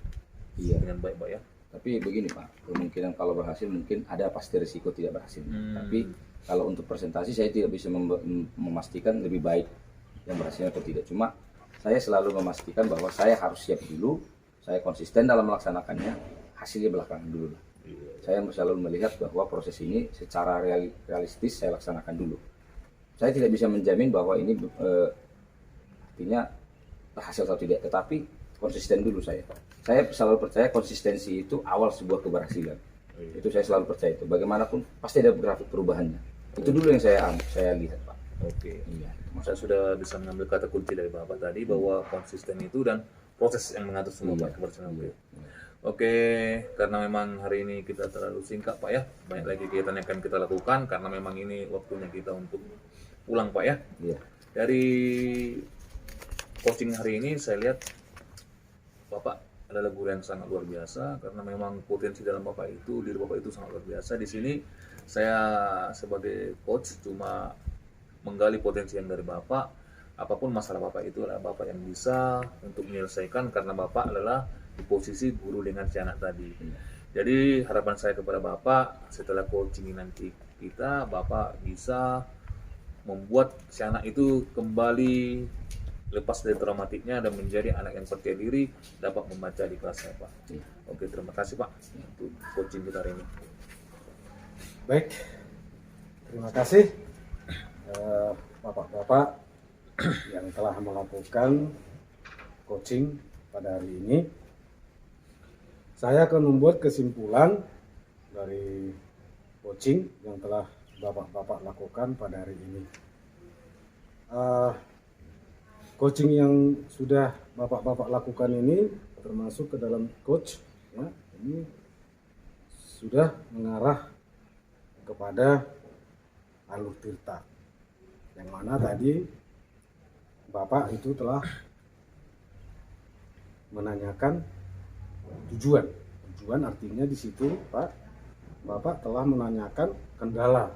dengan baik Pak ya. Tapi begini Pak, kemungkinan kalau berhasil mungkin ada pasti risiko tidak berhasil. Tapi kalau untuk presentasi saya tidak bisa memastikan lebih baik yang berhasil atau tidak. Cuma saya selalu memastikan bahwa saya harus siap dulu, saya konsisten dalam melaksanakannya, hasilnya belakangan dulu lah. Saya selalu melihat bahwa proses ini secara realistis saya laksanakan dulu. Saya tidak bisa menjamin bahwa ini artinya berhasil atau tidak, tetapi konsisten dulu saya. Saya selalu percaya konsistensi itu awal sebuah keberhasilan. Itu saya selalu percaya itu. Bagaimanapun pasti ada grafik perubahannya. Itu dulu yang saya lihat Pak. Oke. Iya. Saya sudah bisa mengambil kata kunci dari Bapak tadi bahwa konsisten itu dan proses yang mengatur semua Pak keberhasilan. Oke, karena memang hari ini kita terlalu singkat Pak ya. Banyak lagi kegiatan yang akan kita lakukan karena memang ini waktunya kita untuk pulang Pak ya. Iya. Dari coaching hari ini saya lihat Bapak adalah guru yang sangat luar biasa karena memang potensi dalam Bapak itu, diri Bapak itu sangat luar biasa. Di sini saya sebagai coach cuma menggali potensi yang dari Bapak. Apapun masalah Bapak itu adalah Bapak yang bisa untuk menyelesaikan karena Bapak adalah di posisi guru dengan si anak tadi. Jadi harapan saya kepada Bapak setelah coaching nanti kita, Bapak bisa membuat si anak itu kembali lepas dari traumatiknya dan menjadi anak yang percaya diri, dapat membaca di kelasnya Pak. Oke, terima kasih Pak untuk coaching kita hari ini. Baik, terima kasih Bapak-bapak yang telah melakukan coaching pada hari ini. Saya akan membuat kesimpulan dari coaching yang telah Bapak-bapak lakukan pada hari ini. Coaching yang sudah Bapak-bapak lakukan ini termasuk ke dalam coach ya, ini sudah mengarah kepada alur tirta, yang mana tadi Bapak itu telah menanyakan tujuan artinya di situ Pak, Bapak telah menanyakan kendala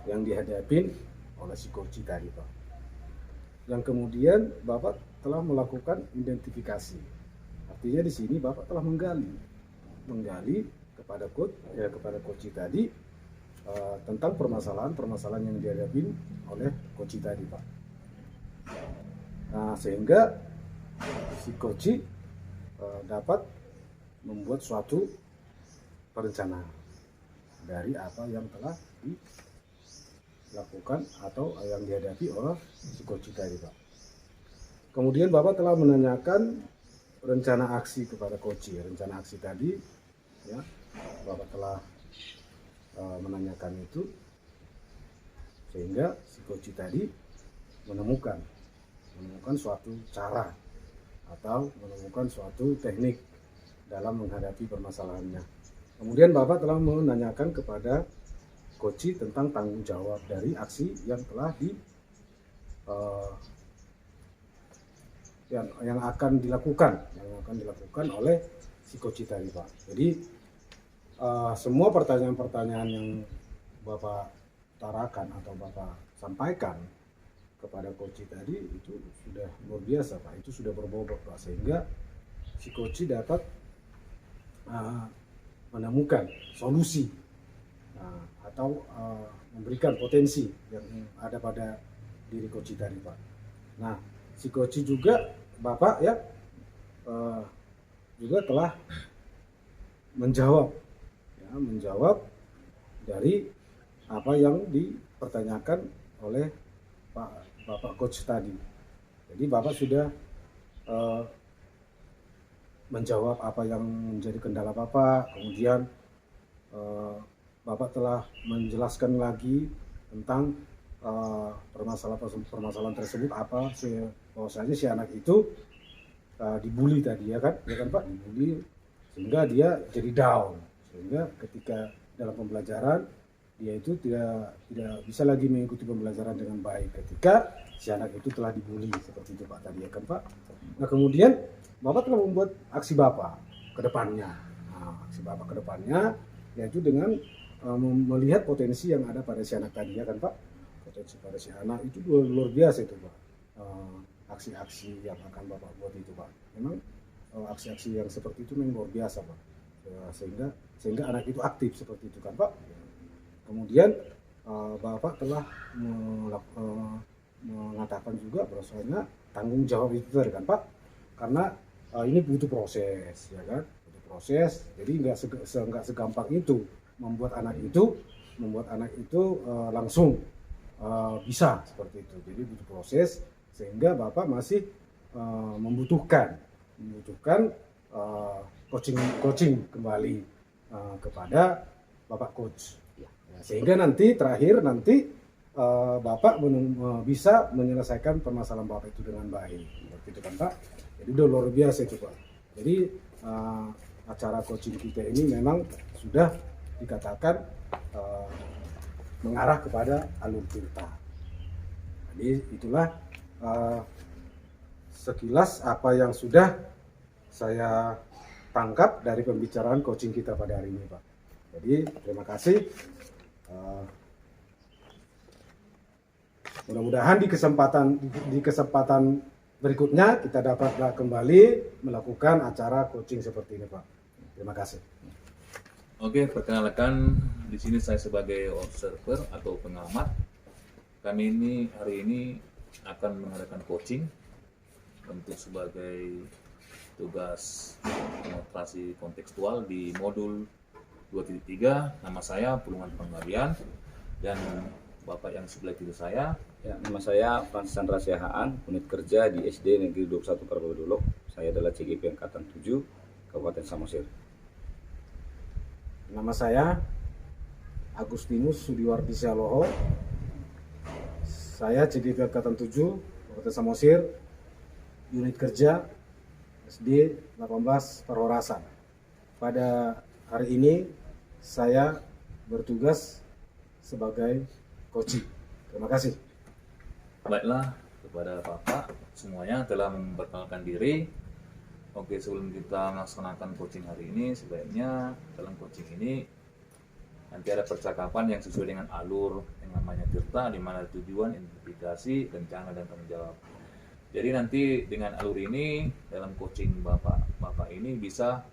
yang dihadapi oleh si coach tadi Pak. Yang kemudian Bapak telah melakukan identifikasi. Artinya di sini Bapak telah menggali kepada coach tadi tentang permasalahan yang dihadapi oleh coach tadi Pak. Nah, sehingga si coach dapat membuat suatu perencanaan dari apa yang telah dilakukan atau yang dihadapi oleh si coach tadi Pak. Kemudian Bapak telah menanyakan rencana aksi kepada coach. Rencana aksi tadi ya, Bapak telah menanyakan itu sehingga si coach tadi menemukan menemukan suatu cara atau menemukan suatu teknik dalam menghadapi permasalahannya. Kemudian Bapak telah menanyakan kepada Koci tentang tanggung jawab dari aksi yang telah yang akan dilakukan oleh si Koci tadi, Pak. Jadi semua pertanyaan-pertanyaan yang Bapak utarakan atau Bapak sampaikan kepada Koci tadi itu sudah luar biasa, Pak. Itu sudah berbobot, Pak, sehingga si Koci dapat menemukan solusi atau memberikan potensi yang ada pada diri Koci tadi, Pak. Nah, si Koci juga Bapak ya juga telah menjawab dari apa yang dipertanyakan oleh Bapak Coach tadi. Jadi Bapak sudah menjawab apa yang menjadi kendala Bapak, kemudian Bapak telah menjelaskan lagi tentang permasalahan tersebut, apa bahwasanya si anak itu dibully tadi ya kan Pak, dibully sehingga dia jadi down, sehingga ketika dalam pembelajaran dia itu tidak bisa lagi mengikuti pembelajaran dengan baik ketika si anak itu telah dibully seperti itu, Pak, tadi ya kan, Pak. Nah, kemudian Bapak telah membuat aksi Bapak ke depannya. Aksi Bapak ke depannya yaitu dengan melihat potensi yang ada pada si anak tadi ya kan, Pak. Potensi pada si anak itu luar biasa itu, Pak. Aksi-aksi yang akan Bapak buat itu, Pak. Memang aksi-aksi yang seperti itu memang luar biasa, Pak. Sehingga anak itu aktif seperti itu kan, Pak. Kemudian Bapak telah mengatakan juga bahwasanya tanggung jawab itu tadi kan, Pak. Karena ini butuh proses, ya kan? Butuh proses. Jadi nggak segampang itu membuat anak itu langsung bisa seperti itu. Jadi butuh proses, sehingga Bapak masih membutuhkan coaching kembali kepada Bapak Coach. Sehingga terakhir Bapak bisa menyelesaikan permasalahan Bapak itu dengan baik. Seperti itu kan, Pak. Jadi udah luar biasa itu, Pak. Jadi acara coaching kita ini memang sudah dikatakan mengarah kepada alur tirta. Jadi itulah sekilas apa yang sudah saya tangkap dari pembicaraan coaching kita pada hari ini, Pak. Jadi terima kasih. Mudah-mudahan di kesempatan berikutnya kita dapat kembali melakukan acara coaching seperti ini, Pak. Terima kasih. Oke, perkenalkan di sini saya sebagai observer atau pengamat. Kami hari ini akan mengadakan coaching untuk sebagai tugas demonstrasi kontekstual di modul 2.3. Nama saya Pulungan Penggalian, dan Bapak yang sebelah kiri saya. Ya, nama saya Francis Chandra Siahaan, unit kerja di SD Negeri 21 Karbadolok. Saya adalah CGP Angkatan 7, Kabupaten Samosir. Nama saya Agustinus Sudiwardi Sialoho. Saya CGP Angkatan 7, Kabupaten Samosir, unit kerja SD 18 Perhorasan. Pada hari ini saya bertugas sebagai coaching. Terima kasih. Baiklah, kepada Bapak semuanya telah memperkenalkan diri. Oke, sebelum kita melaksanakan coaching hari ini, sebaiknya dalam coaching ini nanti ada percakapan yang sesuai dengan alur yang namanya tirta, di mana tujuan, identifikasi, rencana, dan tanggung jawab. Jadi nanti dengan alur ini dalam coaching Bapak ini bisa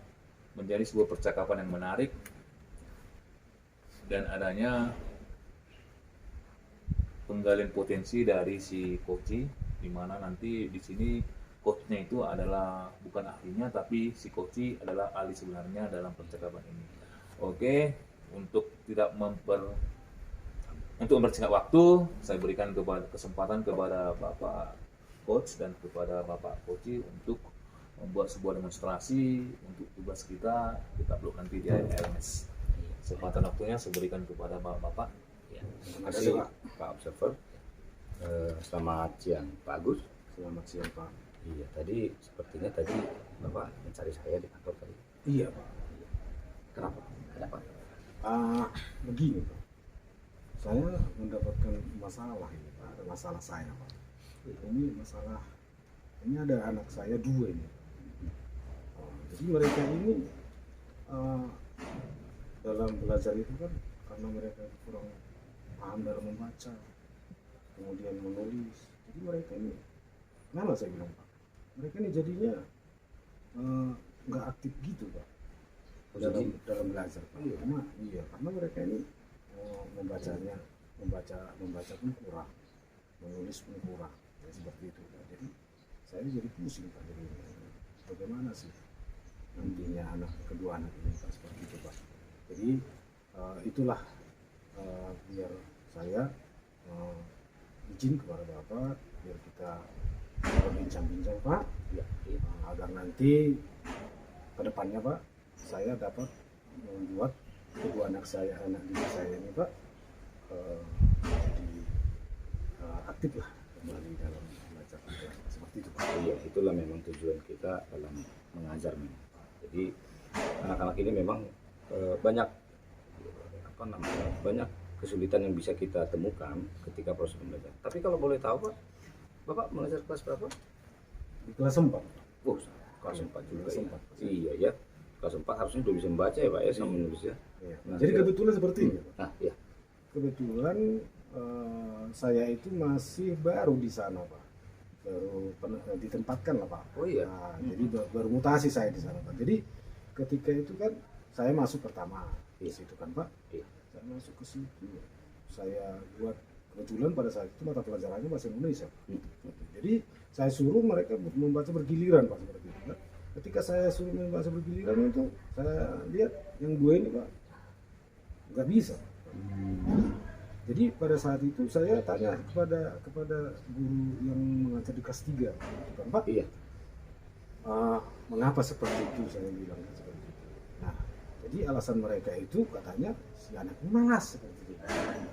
menjadi sebuah percakapan yang menarik dan adanya penggalian potensi dari si coach, di mana nanti di sini coachnya itu adalah bukan ahlinya, tapi si coach adalah ahli sebenarnya dalam percakapan ini. Oke, untuk mempersingkat waktu, saya berikan kesempatan kepada Bapak Coach dan kepada Bapak Coach untuk membuat sebuah demonstrasi untuk tugas kita upload nanti di LMS. Kesempatan waktunya saya berikan kepada Bapak. Terima kasih Pak Observer. Selamat siang Pak Agus. Selamat siang Pak. Iya, tadi sepertinya tadi Bapak mencari saya di kantor tadi. Iya Pak. Kenapa? Kenapa? Begini Pak. Saya mendapatkan masalah ini Pak. Ada masalah saya Pak. Ini masalah, ini ada anak saya 2 ini. Jadi mereka ini dalam belajar itu kan karena mereka kurang paham dalam membaca, kemudian menulis. Jadi mereka ini, kenapa saya bilang Pak? Mereka ini jadinya nggak aktif gitu Pak dalam belajar Pak. Iya, karena mereka ini membaca pun kurang, menulis pun kurang, ya, seperti itu Pak. Jadi saya jadi pusing Pak. Jadi bagaimana sih nantinya kedua anak ini Pak, seperti itu Pak. Jadi itulah biar saya izin kepada Bapak biar kita berbincang-bincang Pak, ya, agar nanti ke depannya Pak saya dapat membuat kedua anak didik saya ini Pak jadi aktif lah kembali dalam belajar seperti itu Pak. Iya, itulah memang tujuan kita dalam mengajar memang. Jadi anak-anak ini memang banyak banyak kesulitan yang bisa kita temukan ketika proses belajar. Tapi kalau boleh tahu Pak, Bapak mengajar kelas berapa? Di kelas 4. Oh, kelas 4 juga. Kelas Ya. 4. Iya ya. Kelas 4 harusnya udah bisa membaca ya Pak ya, sama menulis ya. Iya. Nah, Jadi ya. kebetulan seperti ini Pak. Nah, ya. Kebetulan saya itu masih baru di sana Pak, baru ditempatkan lah Pak. Oh iya. Nah, jadi baru mutasi saya di sana Pak. Jadi ketika itu kan saya masuk pertama di situ kan Pak. Iya. Saya masuk ke situ, saya buat kebetulan pada saat itu mata pelajarannya bahasa Indonesia Pak. Jadi saya suruh mereka membaca bergiliran Pak, seperti itu Pak. Ketika saya suruh membaca bergiliran itu saya lihat yang 2 ini Pak nggak bisa. Jadi pada saat itu saya tanya kepada guru yang mengajar di kelas 3, kan Pak? Iya. Mengapa seperti itu, saya bilang seperti itu. Nah, jadi alasan mereka itu katanya si anak ini malas seperti itu.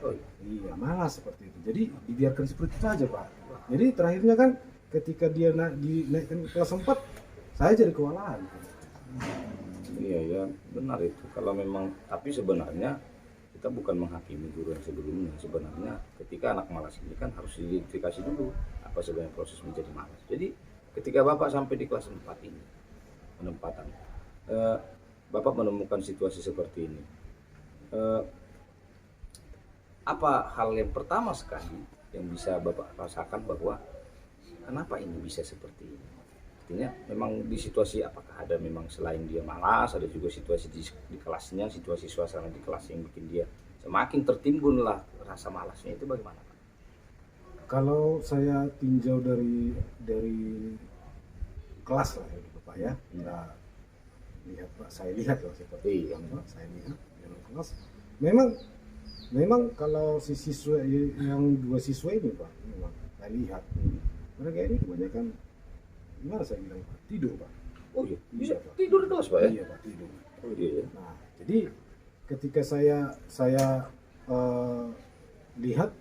Oh iya. Iya, malas seperti itu. Jadi dibiarkan seperti itu aja Pak. Jadi terakhirnya kan ketika dia dinaikkan ke kelas 4, saya jadi kewalahan. Iya ya, benar itu. Kalau memang, tapi sebenarnya kita bukan menghakimi guru yang sebelumnya. Sebenarnya ketika anak malas ini kan harus diidentifikasi dulu apa sebenarnya proses menjadi malas. Jadi ketika Bapak sampai di kelas 4 ini, penempatan, Bapak menemukan situasi seperti ini. Apa hal yang pertama sekali yang bisa Bapak rasakan bahwa kenapa ini bisa seperti ini? Artinya memang di situasi, apakah ada memang selain dia malas, ada juga situasi di kelasnya, situasi suasana di kelas yang bikin dia semakin tertimbunlah rasa malasnya, itu bagaimana Pak? Kalau saya tinjau dari kelas lah ya Pak ya, kita lihat Pak, saya lihat loh seperti itu Pak, saya lihat dalam kelas. Memang kalau si siswa yang 2 siswa ini Pak, memang saya lihat mereka ini kebanyakan gimana saya bilang Pak, tidur Pak. Oh iya, bisa Pak. tidur di kelas Pak ya? Iya Pak, tidur. Oh iya ya. Nah, jadi ketika saya lihat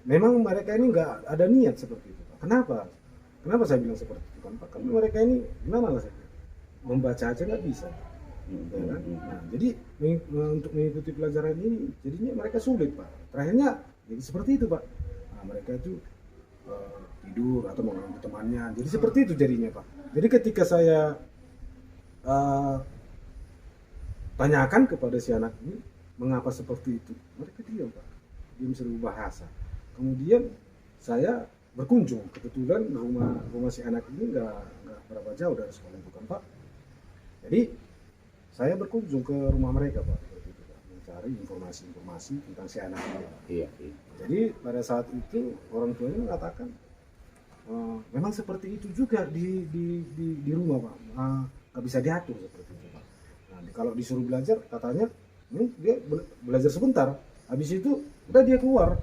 memang mereka ini nggak ada niat seperti itu Pak. Kenapa saya bilang seperti itu kan Pak? Karena mereka ini gimana lah saya bilang, membaca aja nggak bisa. Ya kan? Nah, jadi untuk mengikuti pelajaran ini jadinya mereka sulit Pak. Terakhirnya jadi seperti itu Pak. Nah, mereka itu tidur atau mengganggu temannya. Jadi seperti itu jadinya Pak. Jadi ketika saya tanyakan kepada si anak ini mengapa seperti itu, mereka diam Pak, diam seribu bahasa. Kemudian saya berkunjung, kebetulan rumah si anak ini nggak berapa jauh dari sekolah itu kan Pak. Jadi saya berkunjung ke rumah mereka Pak, seperti itu Pak, mencari informasi tentang si anak ini Pak. Iya. Jadi pada saat itu orang tuanya mengatakan memang seperti itu juga di rumah Pak, nggak bisa diatur seperti itu Pak. Nah, kalau disuruh belajar katanya dia belajar sebentar, habis itu udah dia keluar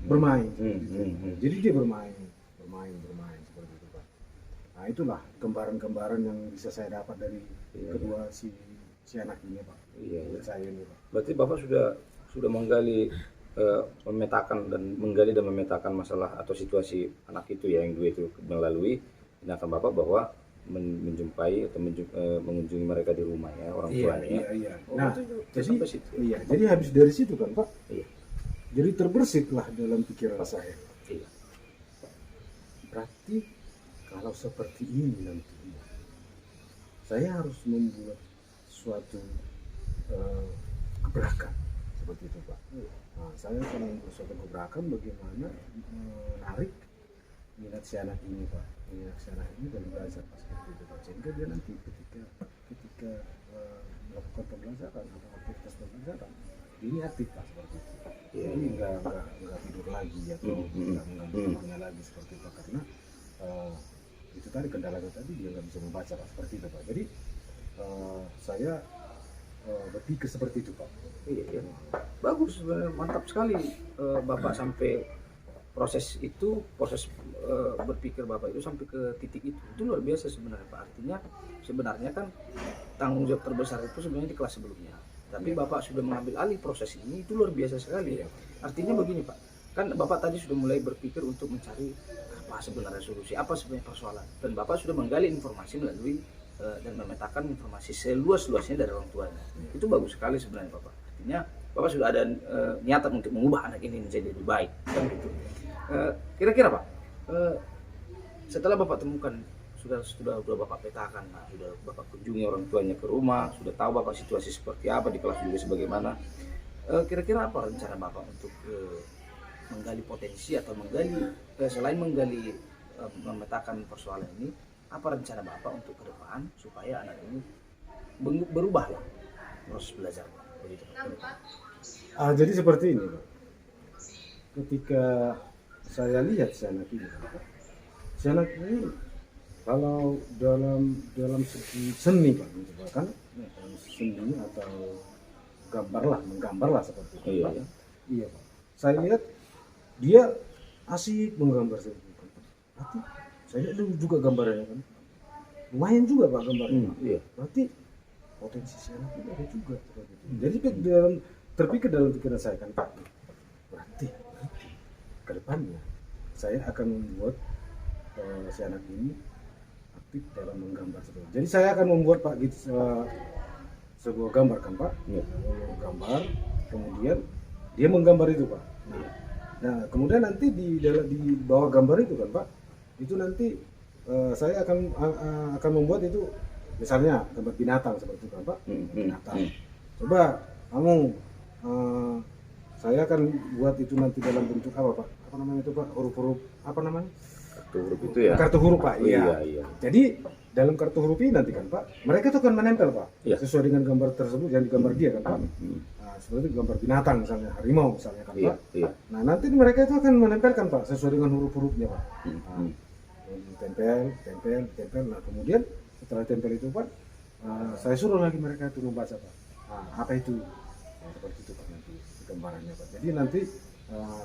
bermain. Jadi dia bermain seperti itu Pak. Nah itulah gambaran-gambaran yang bisa saya dapat dari kedua si anak ini Pak. Iya. Saya ini Pak. Berarti Bapak sudah menggali memetakan dan menggali dan memetakan masalah atau situasi anak itu ya yang dua itu melalui tindakan Bapak bahwa menjumpai atau mengunjungi mereka di rumah ya orang tuanya. Iya. Oh, Nah, itu jadi sampai situ. iya, jadi habis dari situ kan Pak. Iya. Jadi terbersihlah dalam pikiran saya. Iya. Berarti kalau seperti ini nanti saya harus membuat suatu gebrakan seperti itu Pak. Nah, saya akan membuat suatu gebrakan bagaimana menarik minat si anak ini Pak, minat si anak ini dan belajar Pak seperti itu Pak. Sehingga dia nanti ketika melakukan pembelajaran atau aktivitas pembelajaran ini aktif Pak seperti itu. Jadi nggak tidur lagi atau nggak mengganggu temannya lagi seperti itu karena itu tadi kendalanya tadi dia nggak bisa membaca Pak seperti itu Pak. Jadi saya berpikir seperti itu Pak. Iya. Bagus, mantap sekali Bapak sampai proses berpikir Bapak itu sampai ke titik itu. Itu luar biasa sebenarnya Pak. Artinya sebenarnya kan tanggung jawab terbesar itu sebenarnya di kelas sebelumnya. Tapi Bapak sudah mengambil alih proses ini, itu luar biasa sekali. Artinya begini Pak, kan Bapak tadi sudah mulai berpikir untuk mencari apa sebenarnya solusi, apa sebenarnya persoalan. Dan Bapak sudah menggali informasi melalui dan memetakan informasi seluas-luasnya dari orang tuanya. Itu bagus sekali sebenarnya Bapak. Artinya Bapak sudah ada niatan untuk mengubah anak ini menjadi lebih baik. Kan gitu. Kira-kira Pak, setelah Bapak temukan, sudah Bapak petakan, nah, sudah Bapak kunjungi orang tuanya ke rumah, sudah tahu Bapak situasi seperti apa di kelas juga sebagaimana. Kira-kira apa rencana Bapak untuk menggali potensi atau selain menggali memetakan persoalan ini, apa rencana Bapak untuk ke depan supaya anak ini berubah lah proses belajar begitu Pak? Jadi seperti ini Pak. Ketika saya lihat si anak ini kalau dalam segi seni Pak, misalkan seni atau menggambarlah seperti itu Pak. Iya Pak. Saya lihat dia asik menggambar seperti itu. Berarti saya lihat juga gambarnya kan. Lumayan juga Pak gambarnya. Iya. Berarti potensi si anak ini ada juga seperti itu. Jadi terpikir dalam pikiran saya kan Pak. Berarti ke depannya saya akan membuat si anak ini aktif dalam menggambar seperti itu. Jadi saya akan membuat Pak gitu sebuah gambar kan Pak. Gambar, kemudian dia menggambar itu Pak. Nah kemudian nanti di bawah gambar itu kan Pak, itu nanti saya akan membuat itu misalnya gambar binatang seperti itu kan Pak. Binatang. Coba kamu saya akan buat itu nanti dalam bentuk apa Pak? Apa namanya itu Pak? Huruf-huruf apa namanya? Kartu huruf itu ya. Kartu huruf Pak. Iya. Jadi dalam kartu huruf ini nanti kan Pak, mereka itu akan menempel Pak. Iya. Sesuai dengan gambar tersebut yang digambar dia kan Pak. Nah, seperti gambar binatang misalnya, harimau misalnya kan Pak. Iya. Nah, nanti mereka itu akan menempelkan Pak sesuai dengan huruf-hurufnya Pak. Tempel. Nah, kemudian setelah tempel itu Pak, saya suruh lagi mereka itu membaca Pak. Apa itu? Nah, seperti itu Pak nanti gambarannya Pak. Jadi nanti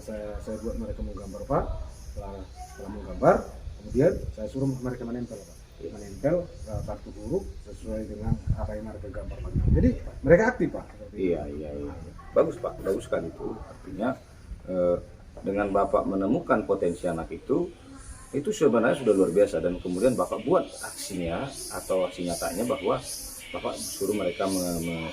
saya buat mereka menggambar Pak. Setelah menggambar, kemudian saya suruh mereka menempel Pak. Menempel kartu huruf sesuai dengan apa yang mereka gambar Pak. Jadi mereka aktif Pak. Iya. Bagus Pak, bagus sekali itu. Artinya dengan Bapak menemukan potensi anak itu sebenarnya sudah luar biasa, dan kemudian Bapak buat aksinya atau aksi nyatanya bahwa Bapak suruh mereka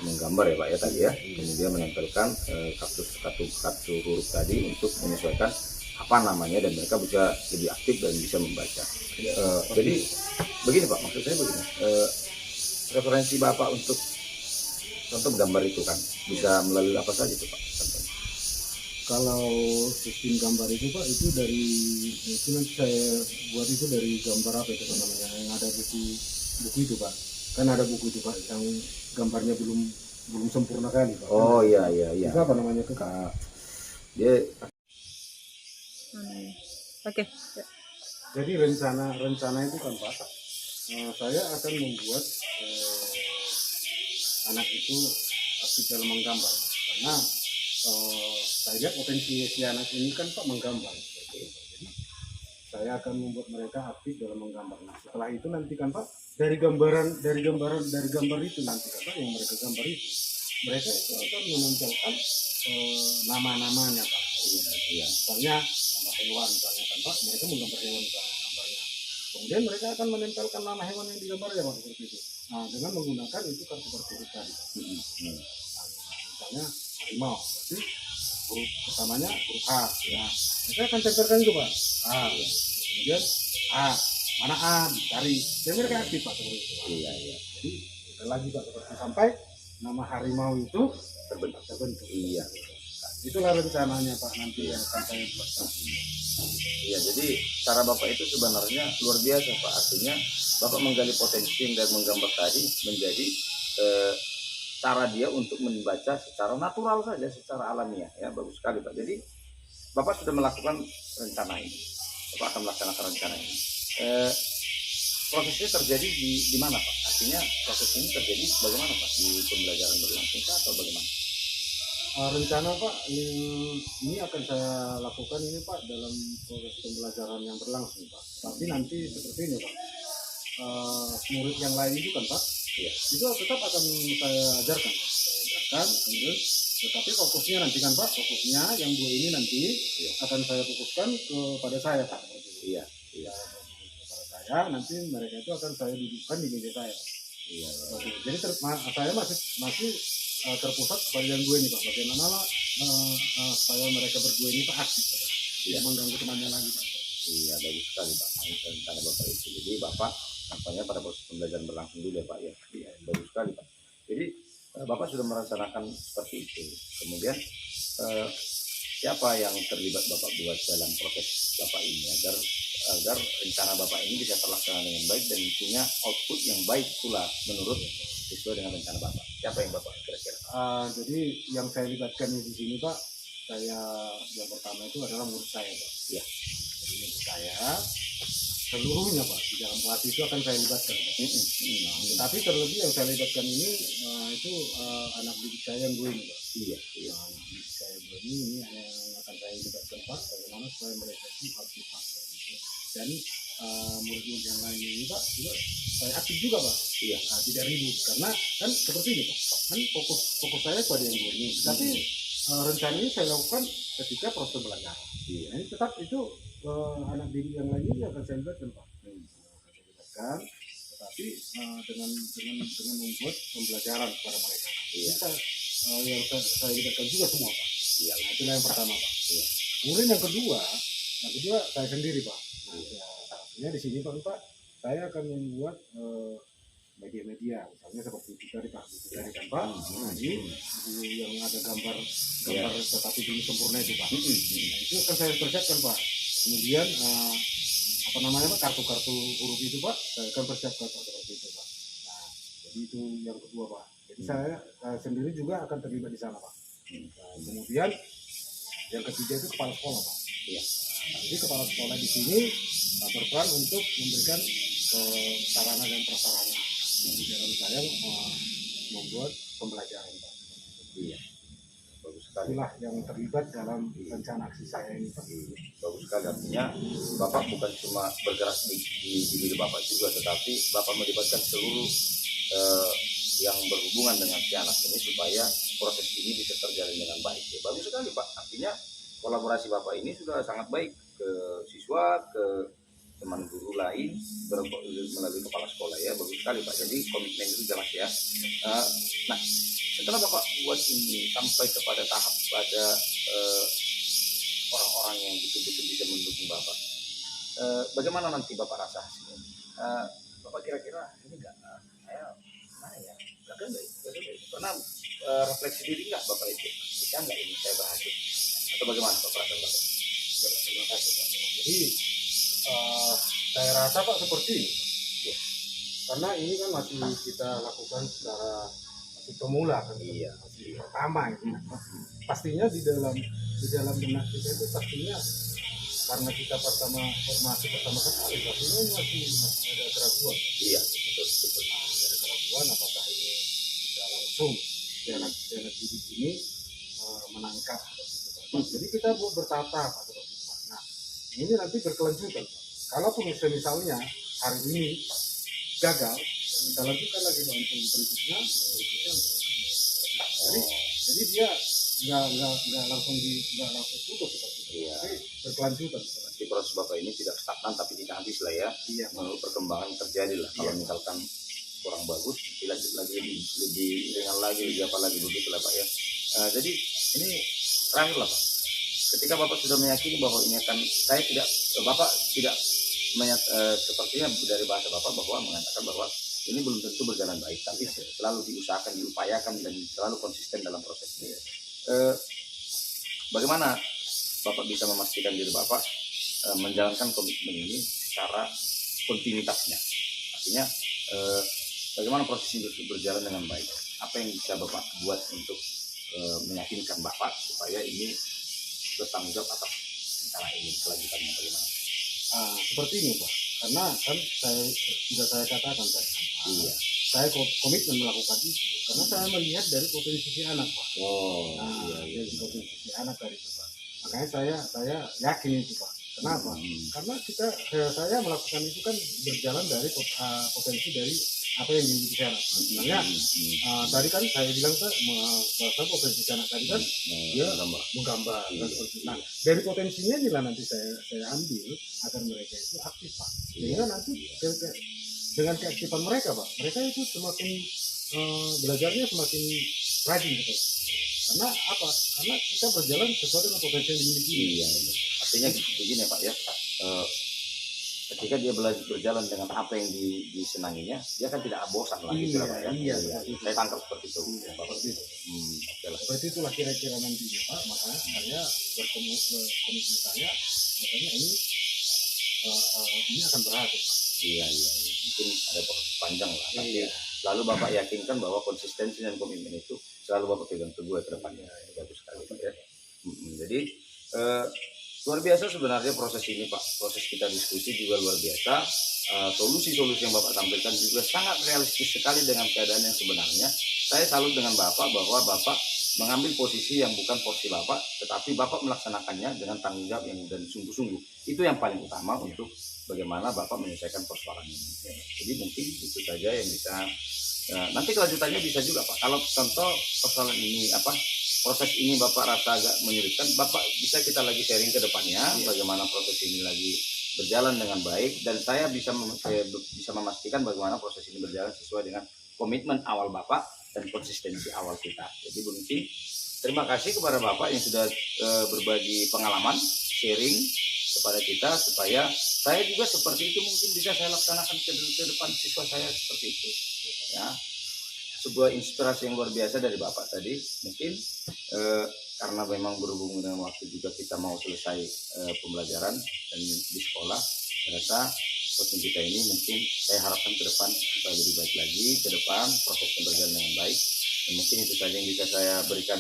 menggambar ya Pak ya tadi ya, kemudian menempelkan kartu huruf tadi untuk menyesuaikan apa namanya, dan mereka bisa lebih aktif dan bisa membaca. Jadi begini Pak, maksud saya begini, referensi Bapak untuk contoh gambar itu kan bisa melalui apa saja itu Pak? Contohnya. Kalau sistem gambar itu Pak, itu nanti saya buat itu dari gambar apa itu namanya, yang ada buku itu Pak. Kan ada buku itu Pak yang gambarnya belum sempurna kali Pak. Oh iya. Itu apa namanya itu? Dia Oke. Jadi rencana itu kan Pak, saya akan membuat anak itu aktif dalam menggambar Pak. Karena saya lihat potensi si anak ini kan Pak menggambar seperti itu. Jadi saya akan membuat mereka aktif dalam menggambar. Nah, setelah itu nanti kan Pak, dari gambar itu nanti kan Pak yang mereka gambar itu, mereka itu akan menempelkan nama-namanya Pak. Iya. Misalnya nama hewan misalnya kan Pak, mereka menggambar hewan misalnya gambarnya. Kemudian mereka akan menempelkan nama hewan yang digambarnya Pak seperti itu. Nah, dengan menggunakan itu kartu-kartu huruf tadi. Nah, misalnya harimau, berarti huruf pertamanya huruf H. Nah, mereka akan tempelkan itu Pak. A. Kemudian A. Mana A? Dicari. Dan mereka aktif Pak seperti itu. Pak. Iya. Jadi ada lagi Pak seperti sampai nama harimau itu terbentuk. Iya. Itulah rencananya Pak nanti yang akan saya buat. Iya, jadi cara Bapak itu sebenarnya luar biasa Pak. Artinya Bapak menggali potensi dan menggambar tadi menjadi cara dia untuk membaca secara natural saja, secara alamiah. Ya, bagus sekali Pak. Jadi Bapak sudah melakukan rencana ini. Bapak akan melaksanakan rencana ini. Prosesnya terjadi di mana Pak? Artinya proses ini terjadi bagaimana Pak? Di pembelajaran berlangsung atau bagaimana? Rencana Pak ini akan saya lakukan ini Pak dalam proses pembelajaran yang berlangsung Pak. Tapi nanti seperti ini Pak, murid yang lain itu kan Pak, Iya. itu tetap akan saya ajarkan Pak. Saya ajarkan, kemudian tetapi fokusnya nanti kan Pak, fokusnya yang dua ini nanti akan saya fokuskan kepada saya Pak. Iya. Kepada saya nanti mereka itu akan saya dudukkan di meja saya. Iya. Jadi saya masih terpusat pada yang dua ini Pak. Bagaimana lah supaya mereka berdua ini Pak aktif Pak. Tidak mengganggu temannya lagi Pak. Iya, bagus sekali Pak. Rencana Bapak itu. Jadi Bapak nampaknya pada proses pembelajaran berlangsung dulu ya Pak ya. Iya, bagus sekali Pak. Jadi Bapak sudah merencanakan seperti itu. Kemudian siapa yang terlibat Bapak buat dalam proses Bapak ini agar rencana Bapak ini bisa terlaksana dengan baik dan punya output yang baik pula menurut sesuai dengan rencana Bapak. Siapa yang Bapak kira-kira? Jadi yang saya libatkan di sini Pak, saya yang pertama itu adalah murid saya Pak. Iya. Jadi murid saya seluruhnya Pak di dalam kelas itu akan saya libatkan Pak. Tapi terlebih yang saya libatkan ini itu anak didik saya yang dua ini Pak. Iya. Anak didik saya dua ini yang akan saya libatkan Pak. Bagaimana supaya mereka itu aktif Pak. Dan murid-murid yang lain ini Pak juga saya aktif juga Pak. Iya. Tidak ribut karena kan seperti ini Pak. Kan fokus saya pada yang dua ini. Tapi rencana ini saya lakukan ketika proses pembelajaran. Iya. Ini tetap itu anak didik yang lain ini akan saya libatkan Pak. Akan saya libatkan, tetapi dengan membuat pembelajaran kepada mereka. Iya. Kita yang saya libatkan juga semua Pak. Iya. Nah, itulah yang pertama Pak. Iya. Kemudian yang kedua saya sendiri Pak. Artinya di sini Pak, saya akan membuat media-media, misalnya seperti itu tadi Pak, kan Pak. Jadi yang ada gambar tetapi belum sempurna itu Pak. Nah, itu akan saya persiapkan Pak. Kemudian Pak, kartu-kartu huruf itu Pak, saya akan persiapkan Pak seperti itu Pak. Nah, jadi itu yang kedua Pak. Jadi saya sendiri juga akan terlibat di sana Pak. Nah, kemudian yang ketiga itu kepala sekolah Pak. Iya. Nah, jadi kepala sekolah di sini berperan untuk memberikan sarana dan prasarana di dalam saya membuat pembelajaran Pak. Iya. Bagus sekali. Itulah yang terlibat dalam rencana aksi saya ini Pak. Bagus sekali, artinya Bapak bukan cuma bergerak di diri Bapak juga, tetapi Bapak melibatkan seluruh yang berhubungan dengan si anak ini supaya proses ini bisa terjalin dengan baik. Ya, bagus sekali Pak, artinya kolaborasi Bapak ini sudah sangat baik ke siswa, ke teman guru lain, melalui kepala sekolah ya, bagus sekali Pak. Jadi komitmen itu jelas ya. Nah, setelah Bapak buat ini sampai kepada tahap pada orang-orang yang betul-betul bisa mendukung Bapak, bagaimana nanti Bapak rasa hasilnya? Bapak kira-kira ini enggak, saya gimana ya, gagal nggak? Pernah refleksi diri nggak Bapak itu? Bisa nggak ini saya berhasil? Atau bagaimana Pak perasaan Bapak? Terima kasih Pak. Jadi saya rasa Pak seperti ini. Ya. Karena ini kan masih kita lakukan secara masih pemula kan. Iya. Masih pertama itu. Pastinya di dalam benak kita itu pastinya karena kita masih pertama kali, pastinya masih ada keraguan. Iya, betul. Ada keraguan apakah ini bisa langsung anak didik ini menangkap. Jadi kita bertahap seperti itu. Nah, ini nanti berkelanjutan. Kalaupun misalnya hari ini gagal, kita lanjutkan lagi untuk berikutnya. Jadi dia nggak langsung putus seperti itu. Iya. Tapi berkelanjutan. Nanti proses bapak ini tidak stagnan tapi tidak habis lah ya. Iya. Menurut perkembangan terjadi lah. Kalau Iya. misalkan kurang bagus, dilanjut lagi lebih ringan lagi, lebih apa lagi begitu lah pak ya. Jadi ini terakhir lah pak. Ketika bapak sudah meyakini bahwa ini akan, bapak tidak sepertinya dari bahasa bapak bahwa mengatakan bahwa ini belum tentu berjalan baik, tapi selalu diusahakan, diupayakan dan selalu konsisten dalam prosesnya. Bagaimana bapak bisa memastikan diri bapak menjalankan komitmen ini secara kontinuitasnya? Artinya bagaimana proses ini berjalan dengan baik? Apa yang bisa bapak buat untuk meyakinkan bapak supaya ini bertanggung jawab atas rencana ini, kelanjutannya bagaimana? Seperti ini Pak, karena kan saya katakan tadi, Iya. saya komitmen melakukan itu karena saya melihat dari potensi si anak Pak. Oh, Dari potensi si anak dari itu Pak. Makanya saya yakin itu Pak. Kenapa? Karena saya melakukan itu kan berjalan dari potensi dari apa yang dimiliki anak. Misalnya tadi kan saya bilang bahwa potensi anak tadi kan dia menggambar dan seperti itu. Nah, dari potensinya inilah nanti saya ambil agar mereka itu aktif Pak. Sehingga nanti dengan keaktifan mereka Pak, mereka itu semakin belajarnya semakin rajin seperti itu. Karena apa? Karena kita berjalan sesuai dengan potensi yang dimiliki. Iya. Artinya begini Pak ya. Ketika dia berjalan dengan apa yang disenanginya, dia kan tidak bosan lagi. Iya. Saya tangkap seperti itu. Bapak. Seperti itu. Oke lah. Seperti itulah kira-kira nantinya Pak. Makanya saya berkomitmen saya, makanya ini akan berhasil Pak. Iya. Mungkin ada proses panjang lah. Tapi Iya. lalu bapak yakinkan bahwa konsistensi dan komitmen itu selalu bapak pegang teguh ke depannya. Bagus sekali Pak ya. Jadi luar biasa sebenarnya proses ini Pak. Proses kita diskusi juga luar biasa. Solusi-solusi yang bapak tampilkan juga sangat realistis sekali dengan keadaan yang sebenarnya. Saya salut dengan bapak bahwa bapak mengambil posisi yang bukan porsi bapak, tetapi bapak melaksanakannya dengan tanggung jawab yang dan sungguh-sungguh. Itu yang paling utama untuk bagaimana bapak menyelesaikan persoalan ini. Jadi mungkin itu saja yang bisa. Nanti kelanjutannya bisa juga Pak. Kalau contoh persoalan ini proses ini bapak rasa agak menyulitkan, bapak bisa kita lagi sharing ke depannya bagaimana proses ini lagi berjalan dengan baik, dan saya bisa memastikan bagaimana proses ini berjalan sesuai dengan komitmen awal bapak dan konsistensi awal kita. Jadi mungkin terima kasih kepada bapak yang sudah berbagi pengalaman, sharing kepada kita supaya saya juga seperti itu mungkin bisa saya laksanakan ke depan siswa saya seperti itu. Ya. Sebuah inspirasi yang luar biasa dari bapak tadi. Mungkin karena memang berhubungan dengan waktu juga kita mau selesai pembelajaran dan di sekolah, saya rasa coaching kita ini mungkin saya harapkan ke depan supaya lebih baik lagi ke depan, prosesnya berjalan dengan baik. Dan mungkin itu saja yang bisa saya berikan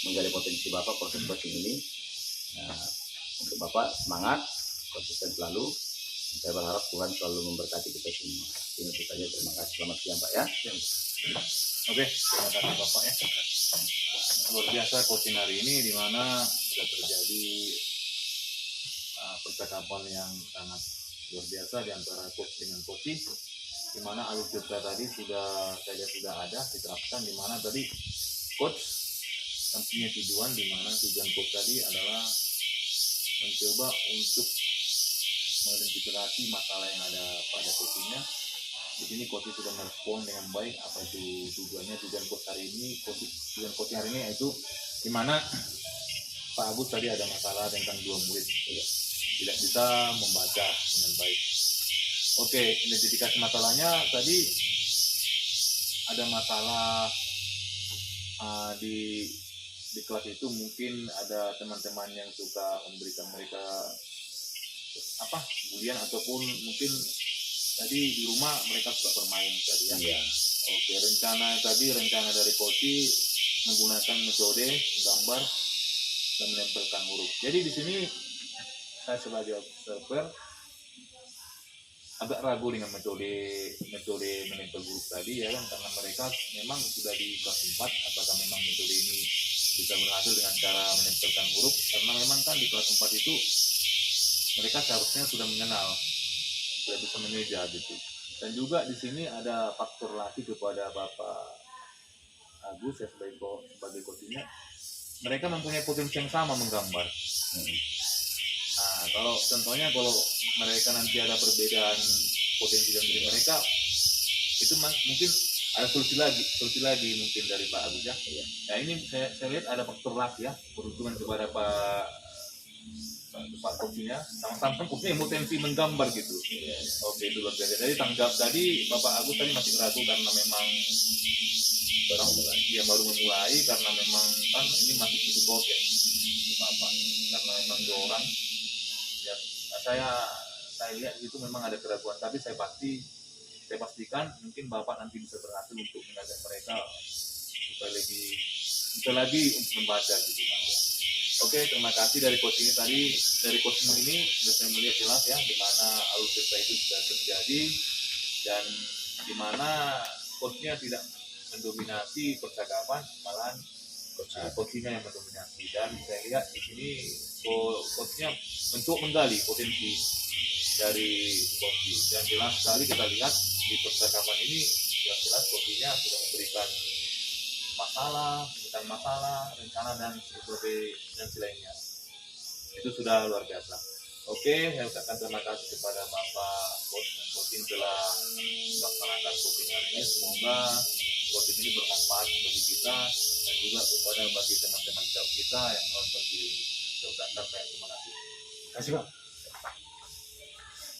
menggali potensi bapak proses coaching ini. Nah, untuk bapak semangat, konsisten selalu. Dan saya berharap Tuhan selalu memberkati kita semua. Itu saja, terima kasih. Selamat siang Pak ya. Oke, terima kasih Bapak ya. Luar biasa coaching hari ini, di mana sudah terjadi percakapan yang sangat luar biasa di antara coach dengan coaching, di mana alur cerita tadi sudah ada diterapkan, di mana tadi coach yang punya tujuan, di mana tujuan coach tadi adalah mencoba untuk mengidentifikasi masalah yang ada pada coachingnya. Di sini coach sudah merespon dengan baik apa itu tujuan coach hari ini. Tujuan coach hari ini yaitu di mana Pak Agus tadi ada masalah tentang 2 murid tidak bisa membaca dengan baik. Oke, identifikasi masalahnya tadi ada masalah di kelas itu, mungkin ada teman-teman yang suka memberikan mereka bulian, ataupun mungkin tadi di rumah mereka suka bermain tadi ya. Iya. Oke, rencana dari Koci menggunakan metode gambar dan menempelkan huruf. Jadi di sini saya sebagai observer agak ragu dengan metode menempel huruf tadi ya kan, karena mereka memang sudah di kelas 4, apakah memang metode ini bisa berhasil dengan cara menempelkan huruf, karena memang kan di kelas 4 itu mereka seharusnya sudah mengenal, sudah bisa mengeja gitu. Dan juga di sini ada faktor lagi kepada Bapak Agus ya sebagai coachnya, mereka mempunyai potensi yang sama menggambar. Nah, kalau contohnya kalau mereka nanti ada perbedaan potensi dalam diri mereka, itu mungkin ada solusi lagi mungkin dari Pak Agus ya. Nah ini saya lihat ada faktor luck ya, beruntungan kepada Pak Kopinya, sama-sama punya potensi menggambar gitu. Oke, itu luar biasa. Jadi tanggap tadi Bapak Agus tadi masih ragu karena memang baru memulai karena memang kan ini masih butuh proses Bapak, karena memang 2 orang ya. Saya lihat itu memang ada keraguan, tapi saya pastikan mungkin Bapak nanti bisa berhasil untuk mengajak mereka supaya bisa lagi untuk membaca gitu Pak. Oke, terima kasih dari coach ini tadi. Dari coach ini sudah melihat jelas ya di mana alur cerita itu sudah terjadi dan di mana coachnya tidak mendominasi percakapan, malahan coachnya yang mendominasi. Dan saya lihat di sini coachnya mencoba menggali potensi dari coach. Dan jelas sekali kita lihat di percakapan ini yang jelas coachnya sudah memberikan masalah, rencana dan lainnya. Itu sudah luar biasa. Oke, saya ucapkan terima kasih kepada Bapak Coach dan coaching telah melaksanakan coaching hari ini. Semoga coaching ini bermanfaat bagi kita dan juga bagi teman-teman kita yang nonton video ini. Saya ucapkan terima kasih. Terima kasih Pak.